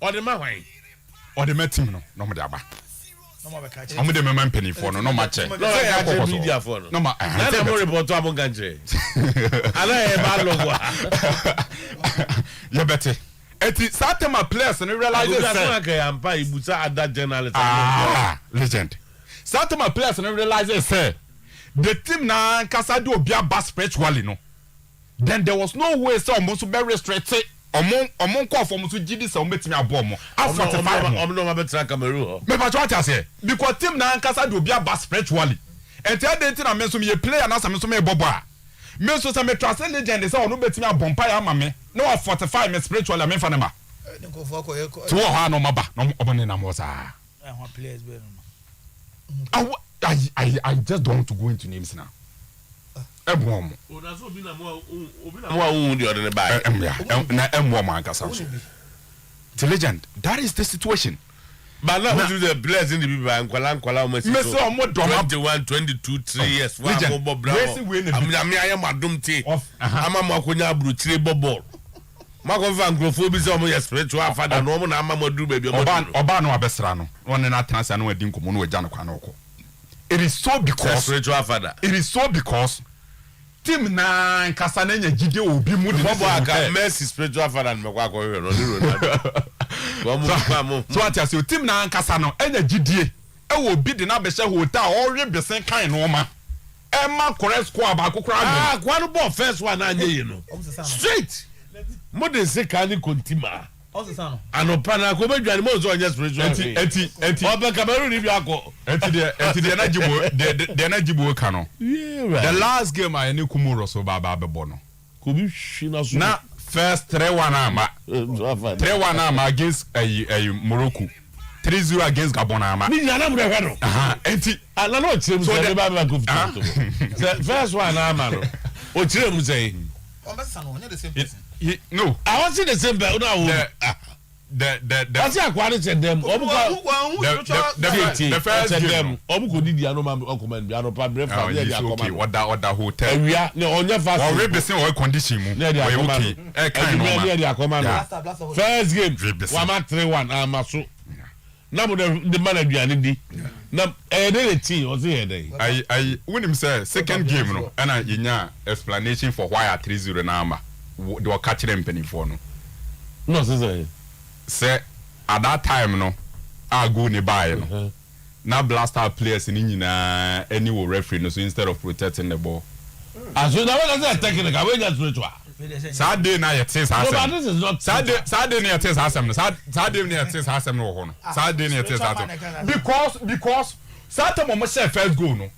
or the man or the team no mo de aba no mo de man penny for no match no media for no ma na mo report to abon country ala e ba logo you better eti Sometymer players and realize that say ampa ibusa other journalist legend Sometymer players and realize say the team na kasa do obia bas spiritually no then there was no way so almost very restricted omon call for musu gidi so metimi abo mo after 45 no ma betra Cameroon me ba twa say because team na kasa do obia bas spiritually enti adenti na me so me player na so me so me bobo a me so say me trust legend say onu betimi abompa ya ama me no 45 me spiritually me fa ne ma to wo ha no maba no obone na mo sa players be no I just don't want to go into names now ebom ona so obi na mo di odene buy na emwo man kasa so the legend that is the situation But now we do the players in the people and Kwala almost. Messi omo doma 21, 22, 3 years. Wa mo Bob Brown. I'm adum tea. I'm a makonya abru ball. Marco Van Grofo bi say omo yes spiritual father no omo na amamo do baby oba no abesra no one na atanse no adi nkomo no agya no kwa no ko. It is so because spiritual father. It is so because team na nkasa na nya gide obi mu de Bobo aka Messi spiritual father no mekwa ko we no Ronaldo. So what you team na nkasa no enya gidie e wo obi de na behye hotel ori besen kan no ma. Emma correct score ba kokora kwa no ball first one na nye no. Straight. Modern say can kontima. Anopa na ko bedwane mo so onye spiritual. Enti oba Cameroon ni bi akọ. Enti de na jibo de na jibo ka no. The last game I any Kumuro so ba bebo no. Ko bi hwi na so. Na first 3-1 ama. 3-1 ama against Morocco. 3-0 against Gabon ama. Ni na mo de hwe no. Enti ala no chire mu say ba ba go fit. First one ama no. O chire mu say. No, I want to see the same bell. That's why I said them. The first game. Obuko did the normal command. The normal breakfast. Okay, what that hotel. We are no on your fast. Or represent or condition. Okay. First game. 1-3-1. Amaso. Now the manager did. Now the team was here. I when him say second game no, and I inya explanation for why 3-0 number. They were catching them penny for no. No, say at that time no, I go nearby no. Now blaster players in India any will referee no, so instead of protecting the ball. As you know what technical way just spiritual. Saturday night it says no, but this is not Saturday night it says Hasem. Saturday night it says Hasem no hono. Saturday night it says Hasem. Because Saturday mama say first goal no.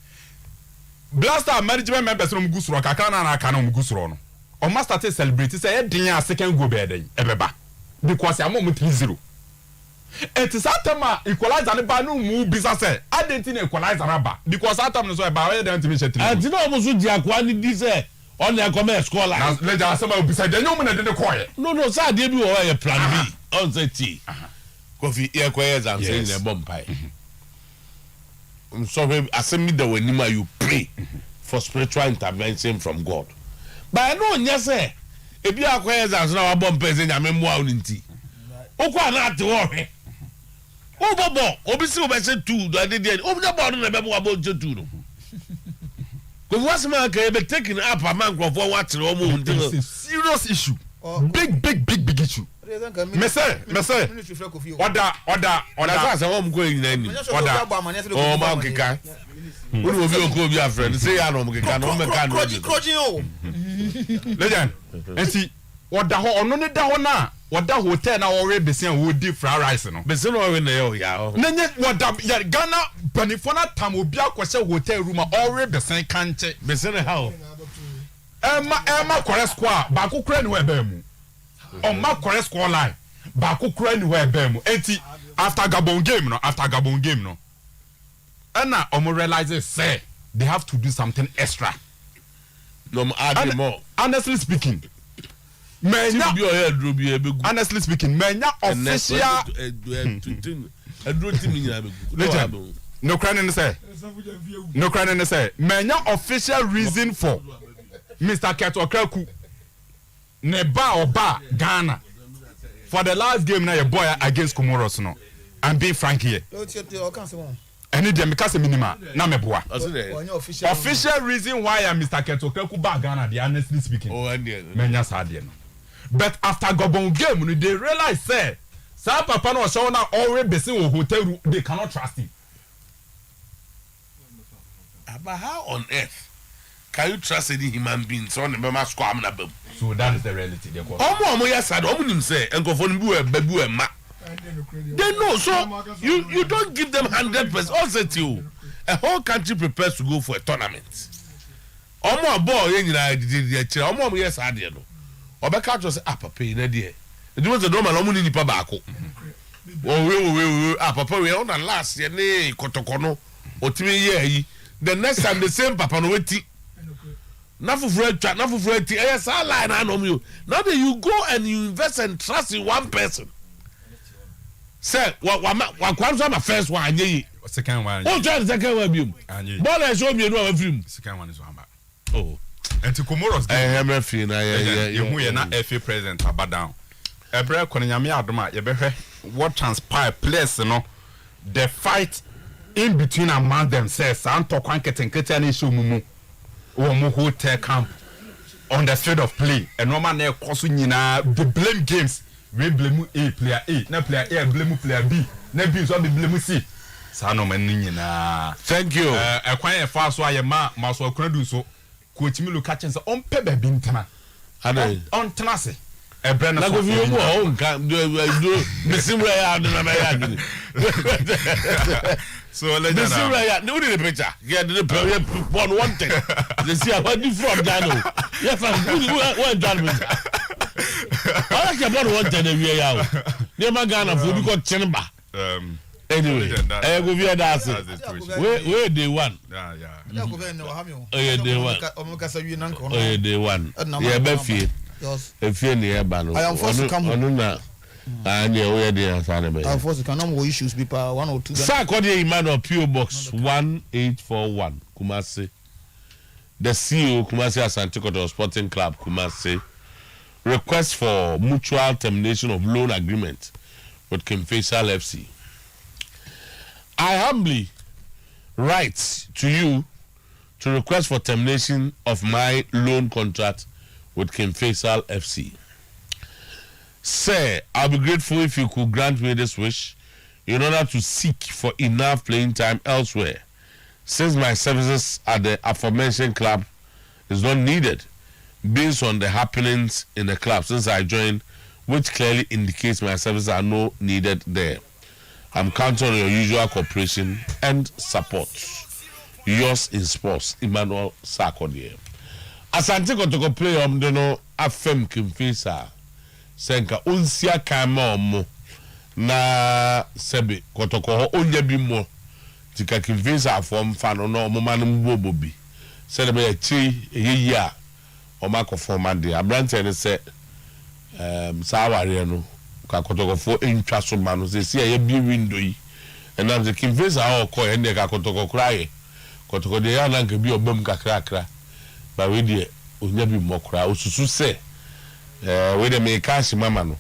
Blaster management members no mugusuro kakana na aka no mugusuro no. O master to celebrate say e din second goal be dey ebeba because am 3-0 it is atama equalizer ne ba no mu bisa say identity equalizer na ba because atam no so e ba we dey ntimi chetri adi na omo so di akwa ni di say on e come score line na leja asema bisa dey nyom na de ne koye no say dey bi wo ye plan B on say T Kofi e koye exam say na bomb pie I'm sorry asemi the when you pray for spiritual intervention from God. But I know nyase ebi akoye exams na wa bomb pese nyame mo awu nti okwa na ate wo hwe o bobo obi si obi se 2 do ade dey obi na board na be mo abo 2 no ko was man ka be taking up a man crop for what o mo nti it's a serious issue big issue me say order say o mo ko yin na ni order o ma nkeka Unu obi oko obi afriend say ya no mkeka no meka no legend enti oda ho ono ne da ho na oda hotel na wo re besen wo di fried rice no besen no we na yo ya na nye oda ya Ghana panifona tam obi akwose hotel room o re besen kanche besen how Emma correct score ba ko kura ni we ba mu o ma correct score line ba ko kura ni we ba mu enti after Gabon game no and now realize say they have to do something extra. No add more. Honestly speaking, honestly speaking, menya official. No crying say. Menya official reason for Mr. Keto Kreku Neba Oba Ghana for the last game na your boy against Comoros no. I'm being frank here. Any dem because minima na meboa. Official reason why Mr. Keto Kreku ba Ghana dey honestly speaking. Oh and menya sadie no. But after Gabon game they realize say sa papa no show na already besin wo hotel room they cannot trust him. But how on earth can you trust any human being so on the squad am na bam? So that is the reality they call. Omo yasad omo nim say enkofo no bu ma. They know, so you don't give them 100%. Also, you a whole country prepares to go for a tournament. Omo ball yen na di chira omo yes ade no. Obeka just say papa na die. It was the normal omo ni nipa ba ko. We papa we on the last year ne kotokono otimi ye yi. The next time the same papa no weti. Na fufure ti yes line na no you. Now that you go and you invest and trust in one person. Say what my first one ye. Second one. Oh, try the second one beam. Ball I show me no film. Second one is one back. Oh. And to Comoros, I am a fee na you not FA president about down. Ebre Konyami Adoma, you what transpire place, you know, the fight in between among themselves, Santo Quanket and Ketani Shumumu, or Muhu take camp on the field of play, and no man there causing the blame games. We blame A player A, no player A, blame player B, no B, so blame C. Sano Menina. Thank you. A quiet fast why your ma, Maso Credu so, coach me look at on Pebe Bintana. On Tenase. A brand of you won't come do Missing Ray so let me see right no the picture. Get the one wanted. They see what you from Dano. Yes, I'm done with. I like about wanted every year. Near my gun of food got chamber. Anyway, I go via that. Where they won. Yeah. Day one. Day one. Yeah, Befi. If you're near Bano, I am forced to come home. And yeah, where they are Saturday. I'm forced to come home. Issues, people. 1 or 2. Sarkodie Emmanuel PO Box 1841 Kumasi. The CEO Kumasi Asante Kotoko Sporting Club Kumasi request for mutual termination of loan agreement with King Faisal FC. I humbly write to you to request for termination of my loan contract with King Faisal FC. Sir, I'll be grateful if you could grant me this wish in order to seek for enough playing time elsewhere, since my services at the aforementioned club is not needed based on the happenings in the club since I joined, which clearly indicates my services are not needed there. I'm counting on your usual cooperation and support. Yours in sports, Emmanuel Sarkodie. Asante Kotoko play no afem Kimfisa senka unsia kama omo na sebe Kotoko ho onya bi mo tika Kimfisa afom fa no omo manum bobobi sebe be chi eyi a omo akofo mande abrante ne se saware no ka Kotoko fo entwa so ma no se ye bi window yi enam se Kimfisa ho ko ye ne ka Kotoko kraye Kotoko de ya na nka bi obam kakra ba we die onya bi mokra osusu se we de me cash mama no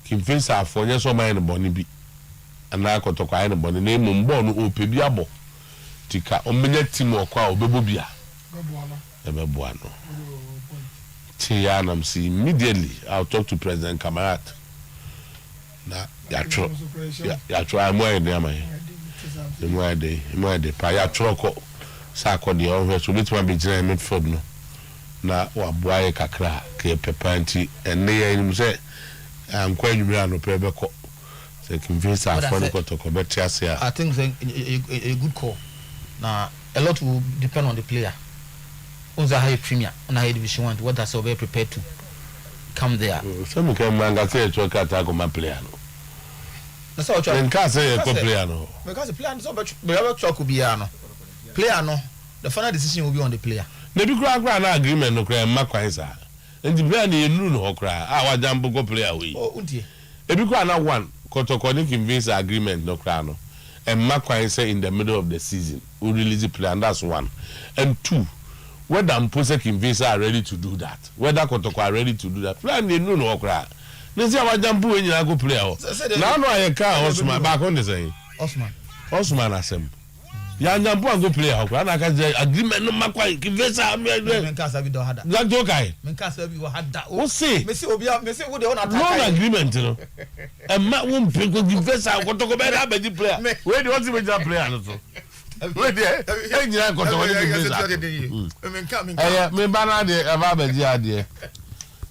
Kimfisa afo nya so man boni bi ana Kotoko ayi ne boni na emu mbo no ope bi abo tika omenya team okwa obebo bia bebo ano tia nam see immediately I'll talk to President Kamarat na ya tro am where dey am mo dey pa ya tro ko Sarkodie o so bituma be gina midfield no na wa boaye kakra ke pepanti enne ye nim se ankwa nwumira no pe ko se Kimfisa afọ ne Kotoko betia se I think a good call. Now a lot will depend on the player. Who's a high premier on a high division 1, what that's very prepared to come there. Some can manga say to attack on my player no. That's what you can say a player no. Because the player so much could be no. Player no. The final decision will be on the player. The big grant agreement no cry makwansa. And the player dey nu no cry. Our jambo go player we. Oh, untie. The big grant one Kotoko Kimfisa agreement no cry no. And makwansa in the middle of the season. We release the player and that's one. And two, whether Kimfisa are ready to do that. Whether Kotoko are ready to do that. Player dey nu no cry. They say our jambo when you go player. Now no I can Osman back on the saying. Osman asem. Ya nyampo go play how na ka agreement no makwa Kimfisa men ka sabi do hada that okay men ka sabi wo hada o say me say obi me say wo de on attack no agreement no e ma wo mpe ko Kimfisa Kotoko be da be player we dey want to be player no so we dey e nyina Kotoko Kimfisa men ka me ba na de e ba be ji ade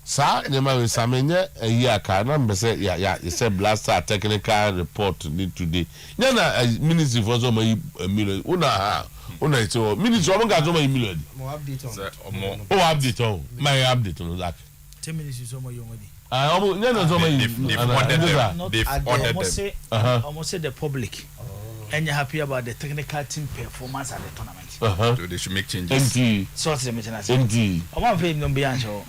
sa nyema we samenye eyi aka na mbese ya say blaster technical report need today nyana ministry for so my million una ite ministry o ga so my million mo update on update on my update on that 10 minutes is so my young nyana so my they've almost said the public and you're happy about the technical team performance at the tournament so they should make changes indeed so what's the maintenance indeed I want to pay them beyond show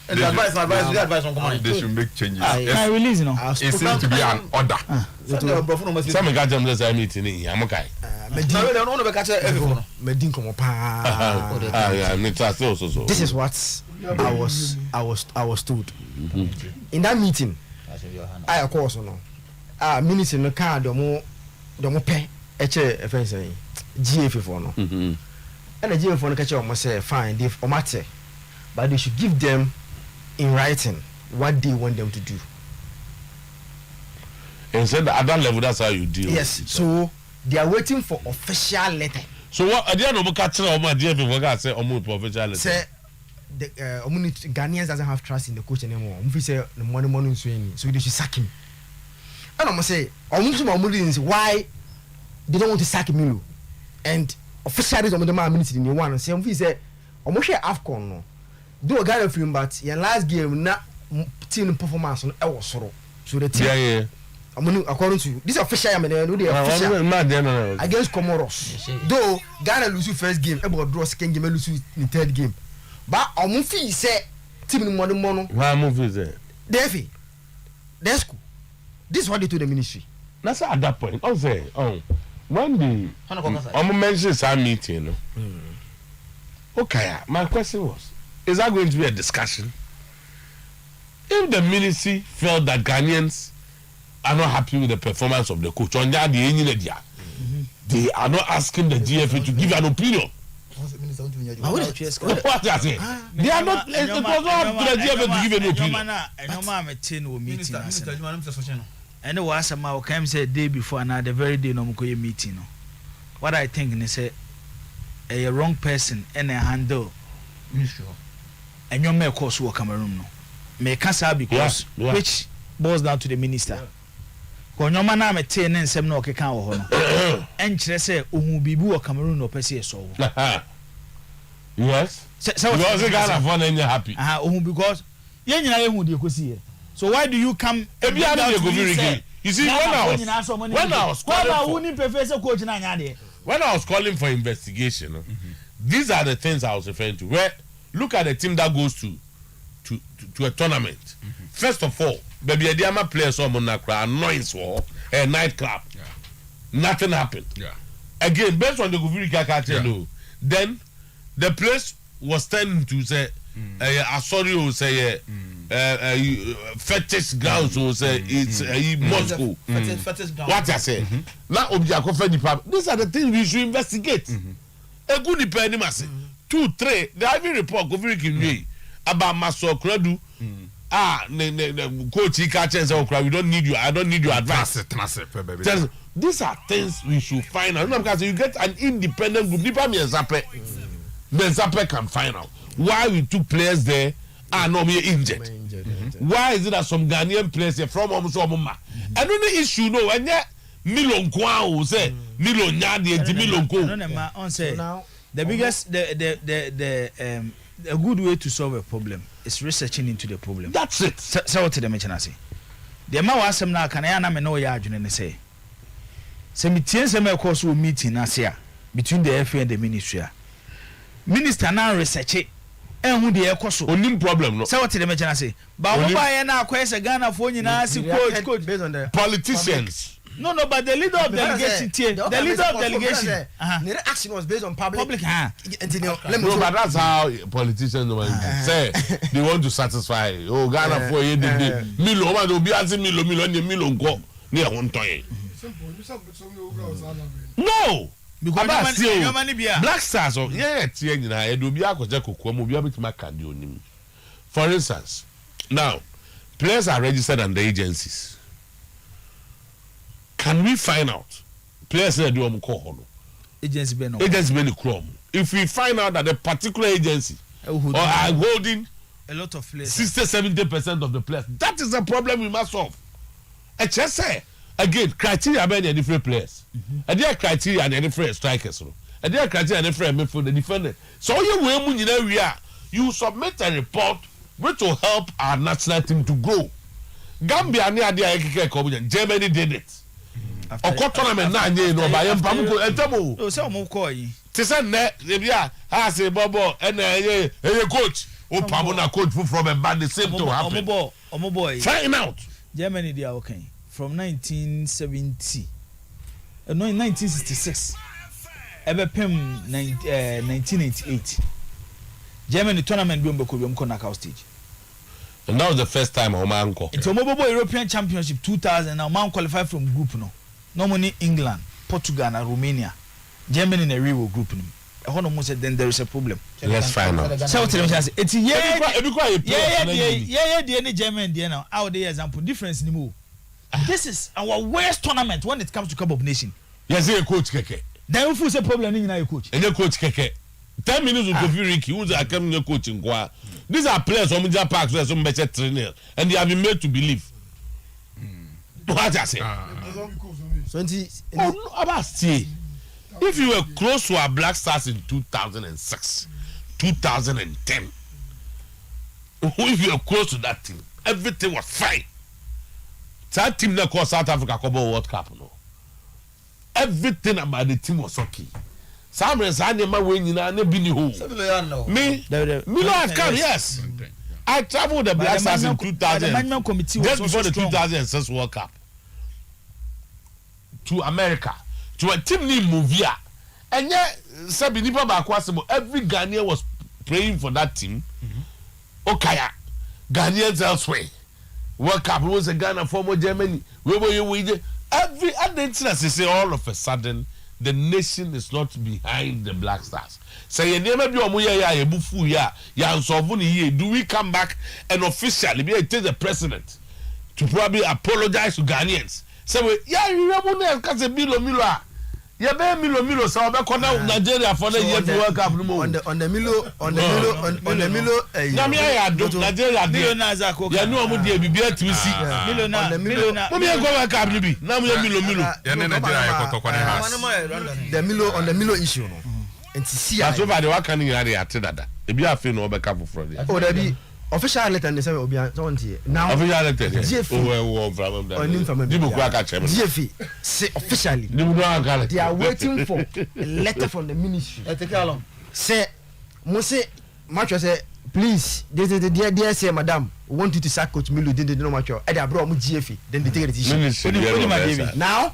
And the advice on command. They should make changes. Can I release no? It seems to be an order. Some guy jam this meeting here. I'm okay. This is what I was told. In that meeting, I of course no. Minutes in the car domo pay GF for no. And the GF for the catcher must say fine, they omate, but they should give them in writing what they want them to do. And said at that level, that's how you deal. Yes, so they are waiting for official letter. So what? At the end of the catcher, my GF for say official letter. Say the Ghanaians doesn't have trust in the coach anymore. If say the money so they should sack him. And I'm gonna say, why they don't want to sack Milo, and officially on the man ministry in the one and say, "I'm say, I'm share AFCON no, do a guy of film, but your last game not team performance on our sorrow." So the team, yeah. I'm gonna according to this official, I mean, they official against Comoros. Though Ghana lose first game, about draw second game, lose in third game, but I'm say team in mono. Why move is there? Defi, that's cool. This is what they told the ministry. That's at that point. I'll say, when the mention some meeting, okay. My question was, is that going to be a discussion? If the ministry felt that Ghanaians are not happy with the performance of the coach, on that they are not asking the GFA to give an opinion. What I say? They are not. It was not up to the GFA to give an opinion. And was a came said day before and the very day no meeting. What I think is say a wrong person and a handle and your mail course work Cameroon no. Make us because which boils down to the minister. When your man am a 10 and 7 no can and say bibu or Cameroon or Percy so. Yes. So was a Ghana fun and you're happy. Because you see. So why do you come? You see, when I was calling for investigation, these are the things I was referring to. Where look at the team that goes to a tournament. First of all, baby, Adiama players on Monacra, annoyance war, a nightclub. Nothing happened. Again, based on the Govirica cartel, then the place was turning to say, Asorio say. Fetish grounds will say it's Moscow. What I say? Now, these are the things we should investigate. A good depending mass 2, 3. The Ivy report about Maso Credu. Coach catches we don't need you. I don't need your advice. These are things we should find out. Because you get an independent group. Then Zappe can find out why we took players there. No, we injured. Why is it that some Ghanaian players from Omoma? I don't know issue no. And yet Milon Kwao say Milon Nyadi and Milon Ko. The biggest the good way to solve a problem is researching into the problem. That's it. So what the mention I say. The ma wasem na kan ya na me no ya adwene ne say. Se me tie se me course meeting na say between the FA and the ministry. Minister na research who the ekoso onim problem no say what the mention say ba wo ba ye na akwese Ghana fo nyina si coach based on the politicians no but the leader of delegation the leader of delegation the action was based on public no but that's how politicians say they want to satisfy Ghana for you milo ma do bi azi milo nko ne ho ntoye no because Black Stars for instance, now players are registered under agencies. Can we find out players that do agency if we find out that the particular agency are holding a lot of players 60-70% of the players, that is a problem we must solve. HSA again, criteria about the different players. And their criteria and the different strikers. And their criteria and the different midfield the defender. So you submit a report which will help our national team to grow. Gambia Germany did it. Tournament say ne bia ha say bobo and coach o pamo na coach from a band the same to happen omo boy find out Germany they are okay from 1970 no 1966 ebepem 1998 Germany tournament bi mbeko knockout stage. And that was the first time Oman go. It's a mobile European Championship 2000 now man qualified from group no. Normally England, Portugal and Romania. Germany in a real group no. I want to say then there is a problem. Let's find out. So what tell me it's yeah Germany there now. How the example difference ni mo. This is our worst tournament when it comes to Cup of Nation. Yes, a coach keke. Then who say problem ni na coach. And coach keke. 10 minutes with Kofi Ricky, who's a coming coaching. These are players from Media Parks where some better trainers, and they have been made to believe. What I say? If you were close to our Black Stars in 2006, 2010, if you were close to that team, everything was fine. That team that called South Africa Cup World Cup, no. Everything about the team was okay. Samres anema we nyina na bi ni ho. Me Milo AFCON, yes. I traveled the Black Stars in 2000. Just before the 2006 World Cup to America to a team named Movia. And yet sabi nipa ba kwasebo every Ghanaian was praying for that team. Okaya Ghanaians elsewhere. World Cup was a Ghana former Germany. Every identity say all of a sudden the nation is not behind the Black Stars. Say you never be omuya ya ebufu ya nsovu ni ye. Do we come back and officially be take the president to probably apologize to Ghanaians? Say we you remember na cause Milo ya be Milo so be corner Nigeria for the year World Cup no on the Milo na me ya do Nigeria Milo na za ko ya no omu de bibia twisi Milo na mo me go World Cup ni bi na mo Milo ya ne Nigeria ya kotoko ne house the Milo issue no enti see ya so ba de waka ni yare ate dada e bi afi no be ka foforo de o da bi official letter ne say obi an so ntie now official letter oh from them dibu kwa ka chem GFA say officially dibu no aka they are waiting for a letter from the ministry take along say mo say match say please they say madam we want you to sack coach Milo they no match e dey abro mo GFA then they take the decision now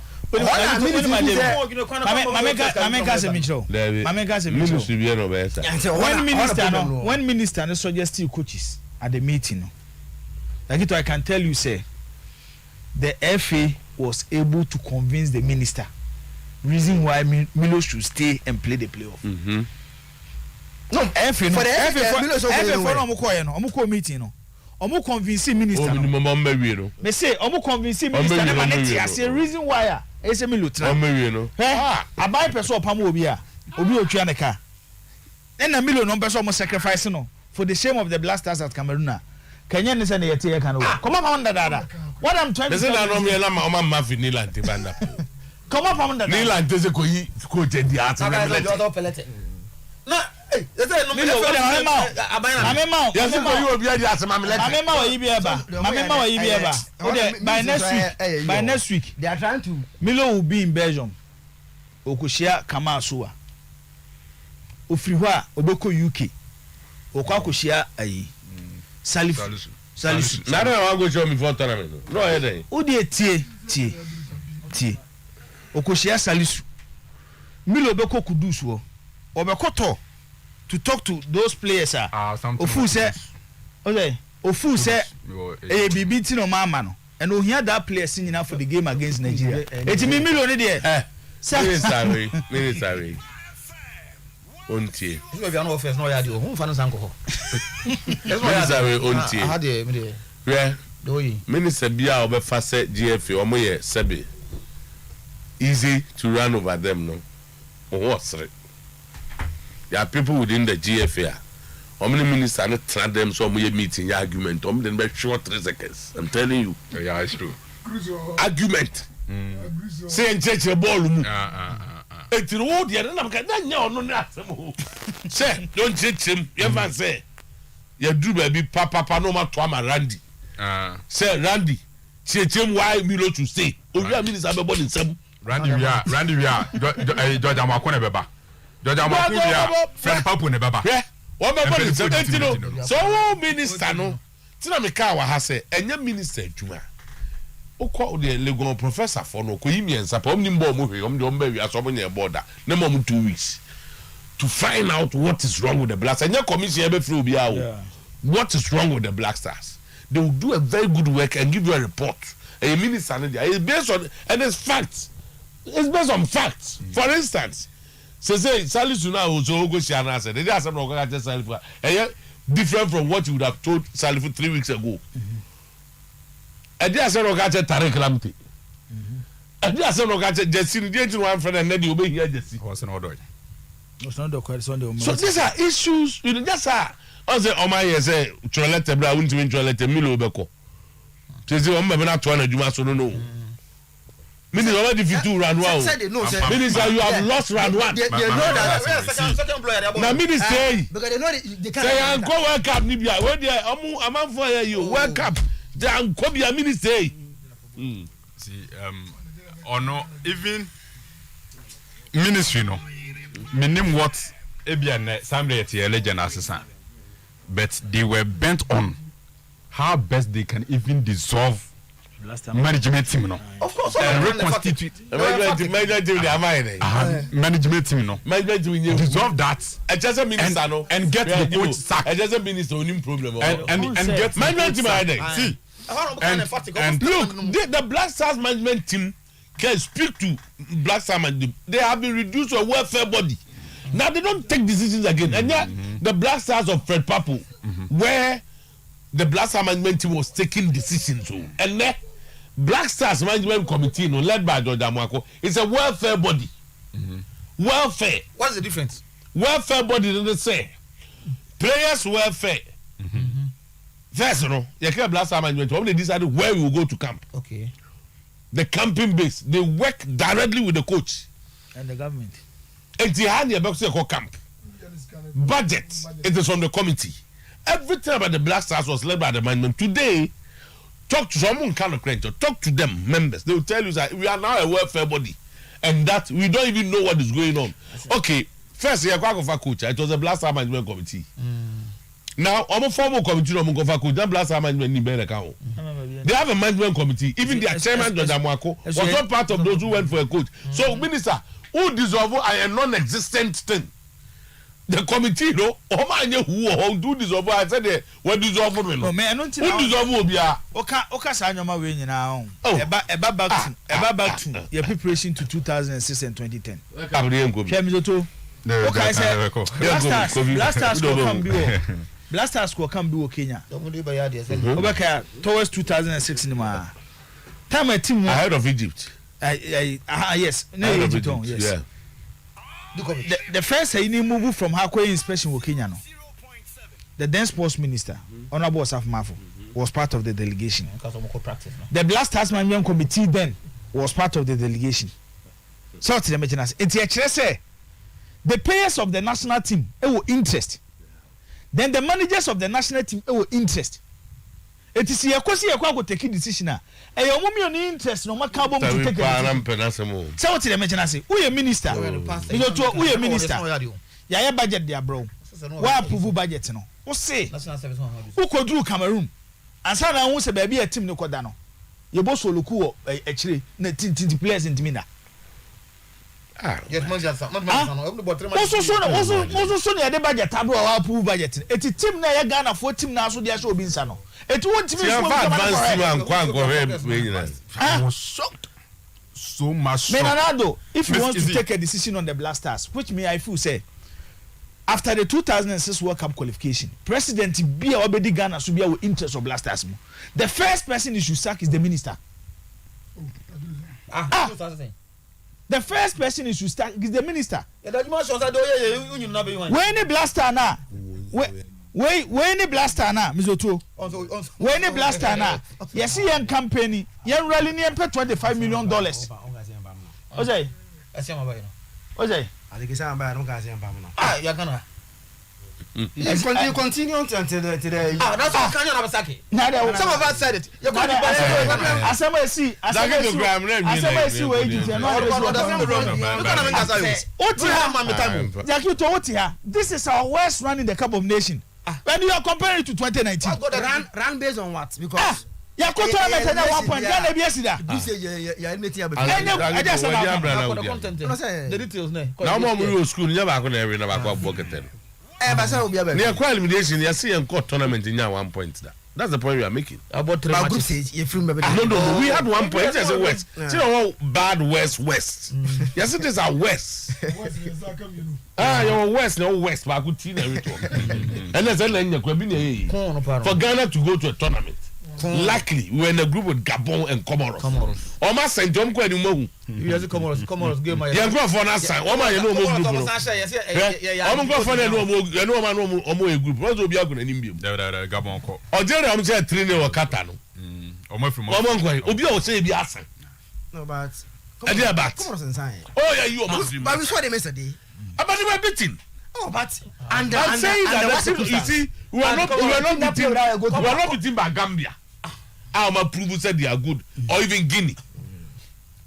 when minister suggested coaches at the meeting, like I can tell you, say the FA was able to convince the minister reason why Milo should stay and play the playoff. No, FA no. For the FA for omo meeting no. Omo convince minister no. Me say omo convince minister na maneti as a reason why ese Milo tra. No. Abai person opam obi otwa ne ka. Na Milo no person omo sacrifice no for the shame of the Black Stars at Cameroon. Kenya ne say na yete kan no. Come up on that. What I'm trying to say na no me na ma ma vanilla ntibanda. Come up on that. Nila nteze ko yi ko je di art na melete. Na Milo by next week they are trying to Milo will be in Belgium. Okoshia Kamasua. Ofriwa obeko UK. Okwakoshia ayi. Salisu. Na na wan go show me for tournament. No head. O dey tie. Okoshia Salisu. Milo obeko Kudus wo. Obekoto to talk to those players Ofu say bibi ti no mama no and o hear that player singing out for the game against Nigeria it me million there sorry ontie you be an offense no ya di o hu fa no sanko ho sorry ontie ha de me de yeah do yi minister bia obefa se GFA omo ye sebe easy to run over them no what's it. There are people within the GFA. How many ministers are trying them so many meeting argument? How many be short 3 seconds? I'm telling you. Yeah, it's true. Argument. Say and check your ball. It's the road. Yeah, no. Say don't check him. You ever say? You do baby papa no matter what Randy. Say Randy. Check him why Milo to stay. Oh, you minister be born in some. Randy we are. George Amakone beba. George Amakuya friend papu ne baba. Yeah. What about the so minister no. Tina me ka wa ha say enya minister adwuma. Okọ the legon professor for no ko yimi ensa pa omni mbo mo hwe omde omba wi aso mo nya border na mo 2 weeks to find out what is wrong with the Black Stars. Enya commission ebe free obi awo. What is wrong with the Black Stars? They will do a very good work and give you a report. A minister it's based on and it's facts. It's based on facts. For instance, say Salisu now also go see an answer. They just have no Salifu. Different from what you would have told Salifu 3 weeks ago. And they are saying okay Tarek Lamte. And they are saying okay Jesse didn't one friend and then you obey here Jesse. What's an order? It's not the question. So these are issues. You know, just I say oh my say toilet bra won't win toilet milo beko. Say on me na to na adwuma so no. Meaning already if you run wow. Minister, you have lost round one. They know that second player. Now minister say because they know they can't. say an go World Cup ni bia we dey am for you World Cup. They an go bia minister. See or no even ministry no. Meaning what ebia Sunday at legend assistant. But they were bent on how best they can even dissolve management team, no. Of course, and reconstitute management team, no. Management team dissolve that. Just minister, no, and get the coach sacked. Just minister, no problem. And get management team. See, and look, the Black Stars management team can speak to Black Stars management. They have been reduced to a welfare body. Now they don't take decisions again. And yet, the Black Stars of Fred Papu, where the Black Stars management team was taking decisions. And then, Black Stars management committee, led by George Amwako, it's a welfare body. Welfare. What's the difference? Welfare body, they say. Players' welfare. First, you can't Black Stars management, when they decided where we will go to camp. Okay. The camping base, they work directly with the coach. And the government. And the hand your camp. Budget, it is on the committee. Everything about the Black Stars was led by the management. Today, talk to someone kind of credit, talk to them, members. They will tell you that we are now a welfare body and that we don't even know what is going on. Okay, first, coach, it was a Black Stars management committee. Now, I'm a formal committee, I'm a coach, then Black Stars management they have a management committee. Even their chairman, George Amwako, was not part of those who went for a coach. So, Minister, who dissolve a non-existent thing? The committee, no, who do dissolve? I said, what dissolve? No, man, who dissolve will be a Oka Sanyama way now. Back to your preparation to 2006 and 2010. Okay, say Blasters will come be Kenya. Towards 2006 in my time a team ahead of Egypt. Yes, no Egypt, yes. Yeah. The first move from Hakwe inspection with Kenya. No. The then sports minister, Honorable Asaf Mafo, was part of the delegation. The Blasters management committee then was part of the delegation. So to the maintenance, the players of the national team were interest. Then the managers of the national team were interest. It is here because you go take a decision. And your mommy on interest no matter how to take a decision. So to the maintenance, who a minister? Who a minister? Yeah, budget there, bro. Why approve budget? No. Who say? Who could do Cameroon? And so now who say baby a team no kodano. Your boss will look actually the players in Timina. Yes, also so near the budget table or approve budget. It's a team na Ghana for team now so they are so being sano. It won't be I was shocked. So much shocked. Menarado, if you want to take a decision on the Blasters, which me I feel say after the 2006 World Cup qualification, President Bia already Ghana should be our interest of Blasters. The first person you should sack is the minister. The first person you should start is the minister. When the blaster na, when the blaster na, Mizoto. When the blaster na, you see young company, young rally near $25 million. Ojay, Ojay. I think it's a bad. Ah, you're gonna. Continue until the. That's what Kanye Nabasaki. Some of us said it. You're going to asema si this is our worst run in the Cup of Nations. When you are comparing it to 2019. Run based on what? Because Yakoto met at 1 point. Ghana be yesterday. The details now more school never going to every never bucket. Near quite limitation, you see and court tournament in 1 point. That's the point we are making. About group stage, you film. No, we had 1 point as a West. You know, bad West. Yes, it is our West. Your West, no West, but I could see everything. And that's for Ghana to go to a tournament. Luckily, we were in a group with Gabon and Comoros. Almost St. John Quenu. You have Comoros game. You go for us. Oh my, you know, I'm going for a group. What will be a good enemy? Gabon. Or Jerry, I'm saying 3 or Catano. Obio say be asking. No, but. Comoros inside. Oh, yeah, you are Muslim. But we saw them yesterday. But you were beating. Oh, but I'm saying that you see, we are not beaten by Gambia. I'm a prove said they are good, or even Guinea.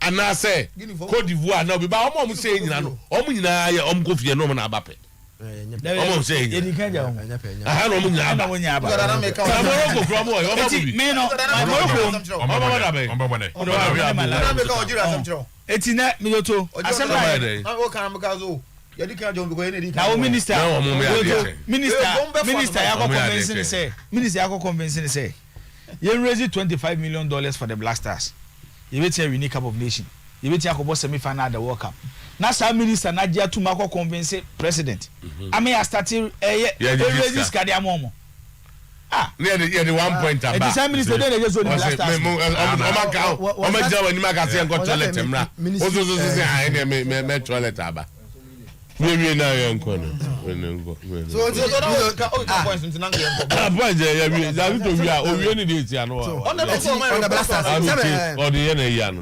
And I say, Cote d'Ivoire now, but I'm almost saying, you know, I'm going to no man abape. Almost saying, I had no money. Minister convincing say you raise $25 million for the Black Stars. You will tell Cup of Nations. You will tell semi-final the World Cup. Now some minister Nadia to Marco convince president. I mean I started raise Kadiamomo. Near the 1 point about. The same minister then just only Black Stars. Maybe now young corner. So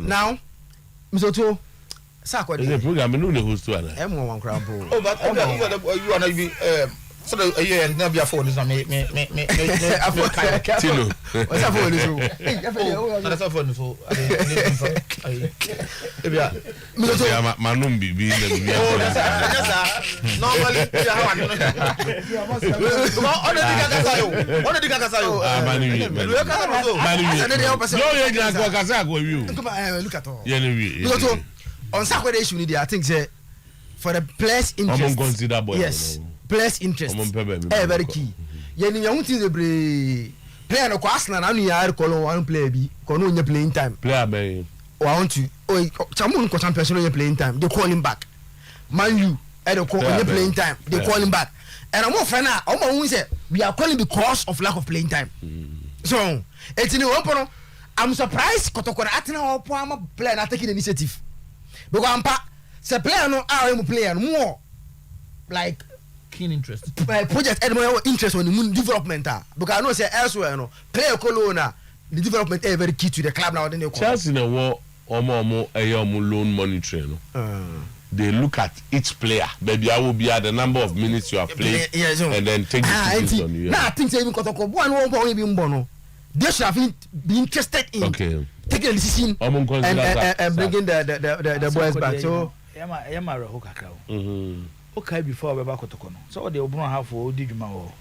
now, Mr. Otuo, Sako the program no host to ana. M1 crabo. Oh, but you are not be so a year and never afford this me. Tino. What's up for this? That's a phone for Manum be normally look at all. On Saturday issue, I think say for the players' interest. Yes, players' interest. Very key. Yeni ya hunti zebre player no Arsenal na nu ya recall one player bi kono onye playing time. Player be want to chamun ko champions no playing time. They call him back. Man you they call onye playing time. They call him back. And I'm friend na o ma say we are calling because of lack of playing time. So, etini one I'm surprised Kotokora Atina or Pama player not taking initiative. Because I'm say player no RM player more like keen interest. Project more interest on the moon development. Because I know say elsewhere no player colonna the development is very key to the club now. Then they Chelsea na wo omo loan monitoring no. They look at each player. Maybe I will be at the number of minutes you are playing and then take decisions on you. Now I think say even Kotoko one be mbono. They should have be interested in taking a decision and bringing the boys back. So, okay, before we back to Kono. So they will have for Dijuma or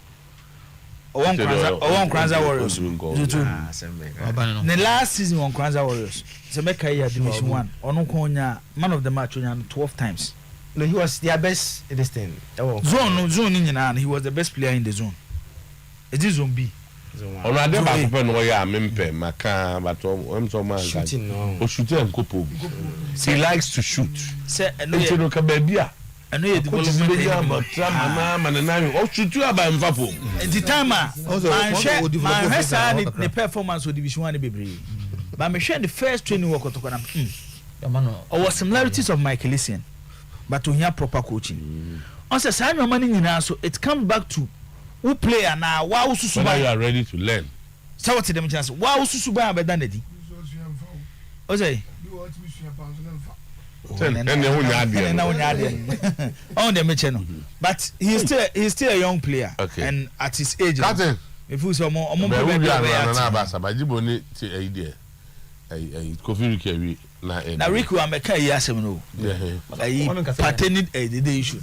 one Kranza Warriors. The last season on Kranza Warriors, Zemeka Division 1, Onokonya, man of the match 12 times. No, he was their best in this thing. Zone in he was the best player in the zone. It is zone B. On a day back when we are Mimpe, Maka, but I'm so much shooting. Oh, shooting and Kopo. He likes to shoot. Say, no, Kabebia. I know you're developing, but Trump and I shoot you about Mvapo. The time, my son, the performance of Division 1 be but I'm sure the first training work of Tokona. Or similarities of Michael Essien, but to hear proper coaching. On the side of money in so it comes back to who player now? Wow, Susuba, you are ready to learn. So what's the chance? Wow, Susuba, better than it. Ose. But he's still a young player. Okay. And at his age, Captain. if we saw more, Kofi Rike na Riku ameka yi asem no. Ayi paternity the issue.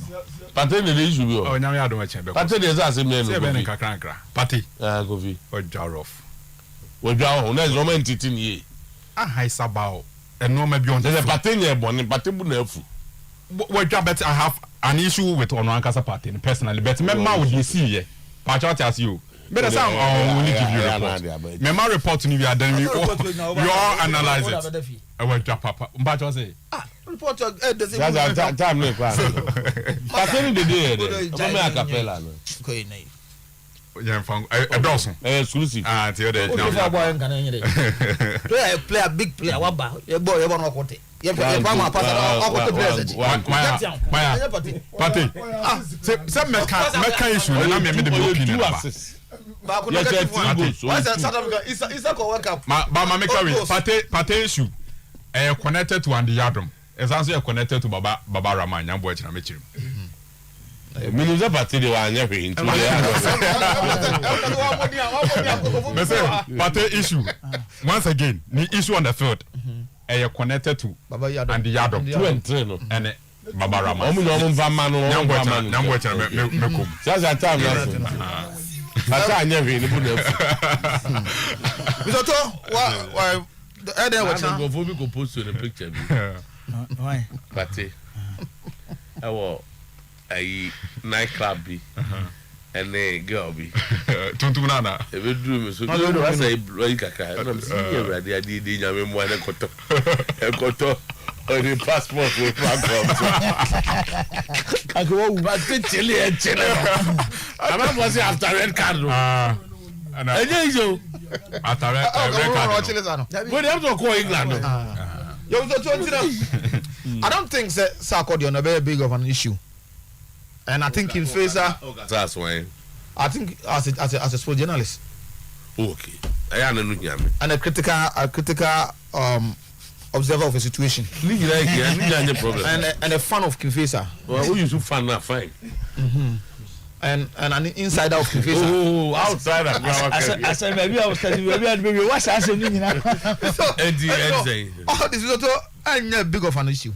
Paternity the issue bi o. Oh nyame adom achen be. Paternity is asem no. Se be nkakra. Party. Kofi. O jarof. We jaw na zo man titi ni. Hi sabao. No ma bi on. The paternity e boni, paternity na afu. We jaw bet I have an issue with Ono Ankasa party personally, but member would you see ye. Patch as you. Better sound only give you report. Member report you are then we all analyze it. I will drop papa. Patch say. Report time no kwa. Paternity the day. Me acapella no. Yeah, from Dawson. Exclusive. Till the player big player waba. Your boy you want to yeah, Mama pass Party. Some meka issue na me the opinion about. Ma make we party issue connected to Andy Yadom. It's also connected to Baba Rama Nyambo Echina Mechirim. Minuza party de wa anya hwe ntu party issue once again the issue on the field connected to Andy Yadom 2 and 3 no and Baba Rama omu no mva ma no Nyambo Echina mekom sasa time na ata anya hwe ni bu na fu bisoto wa eden wa go for me go post the picture Why? party awo a nightclub bi and a girl bi tuntum nana e be duru me so do I say blow kaka na me see everybody adi di nyame mo na koto e koto o the passport we platform Agwo wu ba tele e chele. am was after red card Eje ijo. after red card we have to call England yo so I don't think Sarkodie on a very big of an issue. And I think in Fraser, that's why I think as a sports journalist, okay and a critical observer of a situation, and a fan of King Fraser. Well, who you fan now fine. And an insider of King Fraser. Oh, outsider. I said maybe I was telling you maybe what's happening now. All this is also a big of an issue.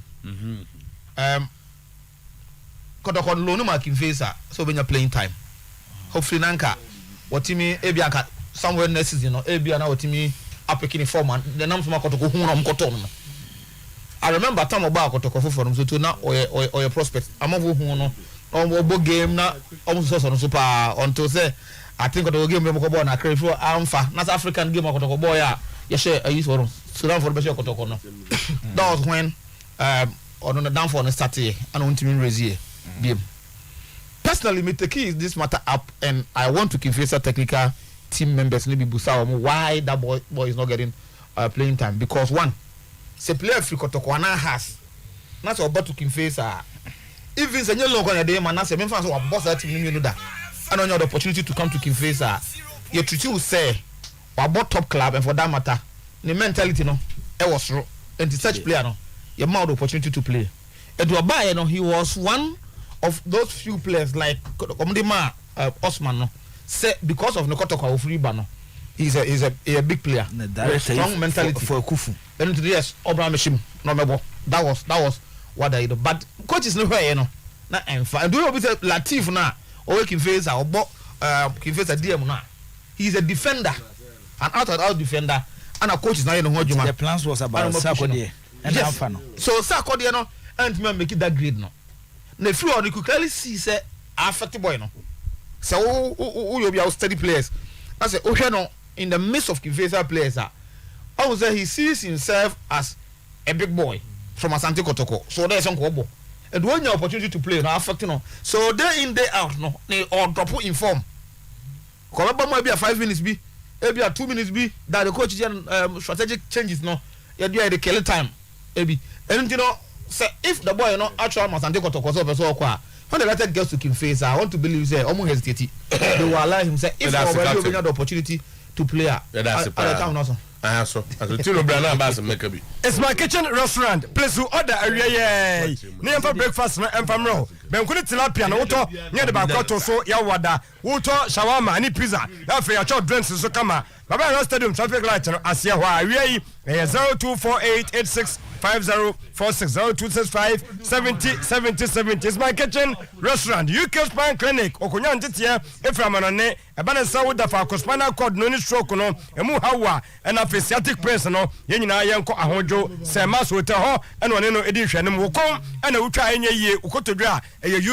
Kotoko loan ma King Fraser so when you're playing time. Hopefully nanka what me ebianka somewhere next season no ebia na what me apekini form and the name from Kotoko hu na mkoto no. I remember time about Kotoko for no so to na or prospect amavo hu no obo game na almost so super until say I think Kotoko game me ko ball na crave for amfa na African game Kotoko boy ya share a use for Sudan for be sure Kotoko no. That was when on the down for the start and on to raise here. Personally, me take this matter up, and I want to give Fraser technical team members maybe Busa why that boy is not getting playing time because one, say player free Kotoko has not about to King Fraser. Even say you look on the day, man, I say me fans who boss that team you know that. I don't know the opportunity to come to King Fraser. Your treaty will say, we bought top club, and for that matter, the mentality no, it was wrong. And the such player no, you have the opportunity to play. And to buy, you know, he was one of those few players like Omdima Osman no say because of Nkotoko free no he's a big player strong mentality for Kufu and yes Abraham Shim no mebo that was what I do but coach is no where you know na emfa and do you say Latif na o King Fraser obo King Fraser DM na he's a defender an out defender and a coach is now you know Juma the plans was about Sarkodie and Alfano so Sarkodie no and me make it that grade no na free on you could clearly see say affect boy no so you be our steady players I say oh no in the midst of King Fraser players I would say he sees himself as a big boy from Asante Kotoko so there's some kobo and when your opportunity to play no affect no so day in day out no they all drop in form Kolaba might be a 5 minutes be maybe a 2 minutes be that the coach strategic changes no you do the kill time maybe and you know say if the boy actually must take Kotoko so kwa when the letter gets to King Fraser I want to believe say almost hesitate they will allow him say if already we have the opportunity to play at Yeah, that's it. the time also. So Tino Brana Bass make a be. It's my kitchen restaurant. Please who order area. Name for breakfast and from row. Ben kuni tilapia na wuto near the bakoto so ya wada. Wuto shawarma ni pizza. That for your short drinks so kama. Baba no stadium traffic light no asia hwa area 0248865046 0265707070. It's my kitchen restaurant. UK Spine Clinic. Okonya ntitia eframanone ebana sawo da fa kospana code no ni stroke no emu hawa and Asiatic Prince no ye nyina yenko ahojo sema so te ho ene one no edi hwenem wo kom ene wutwa enye yie ukotodwa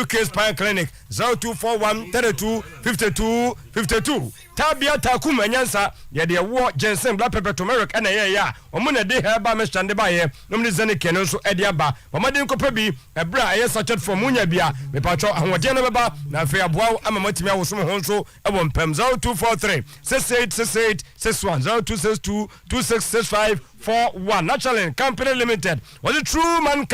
UK Spine Clinic 0241325252 tabia takuma nyansa ye de wo Jensen black pepper turmeric ene ye ya omo na de herba me stande ba ye no me zane kene so edi aba mamade nkopa bi ebra ye sachet for munya bia me patcho ahode no beba na afi aboa ama matimi awosom ho so ebo mpem 0243 6868 61 0262 266541 Natural Company Limited was a true man.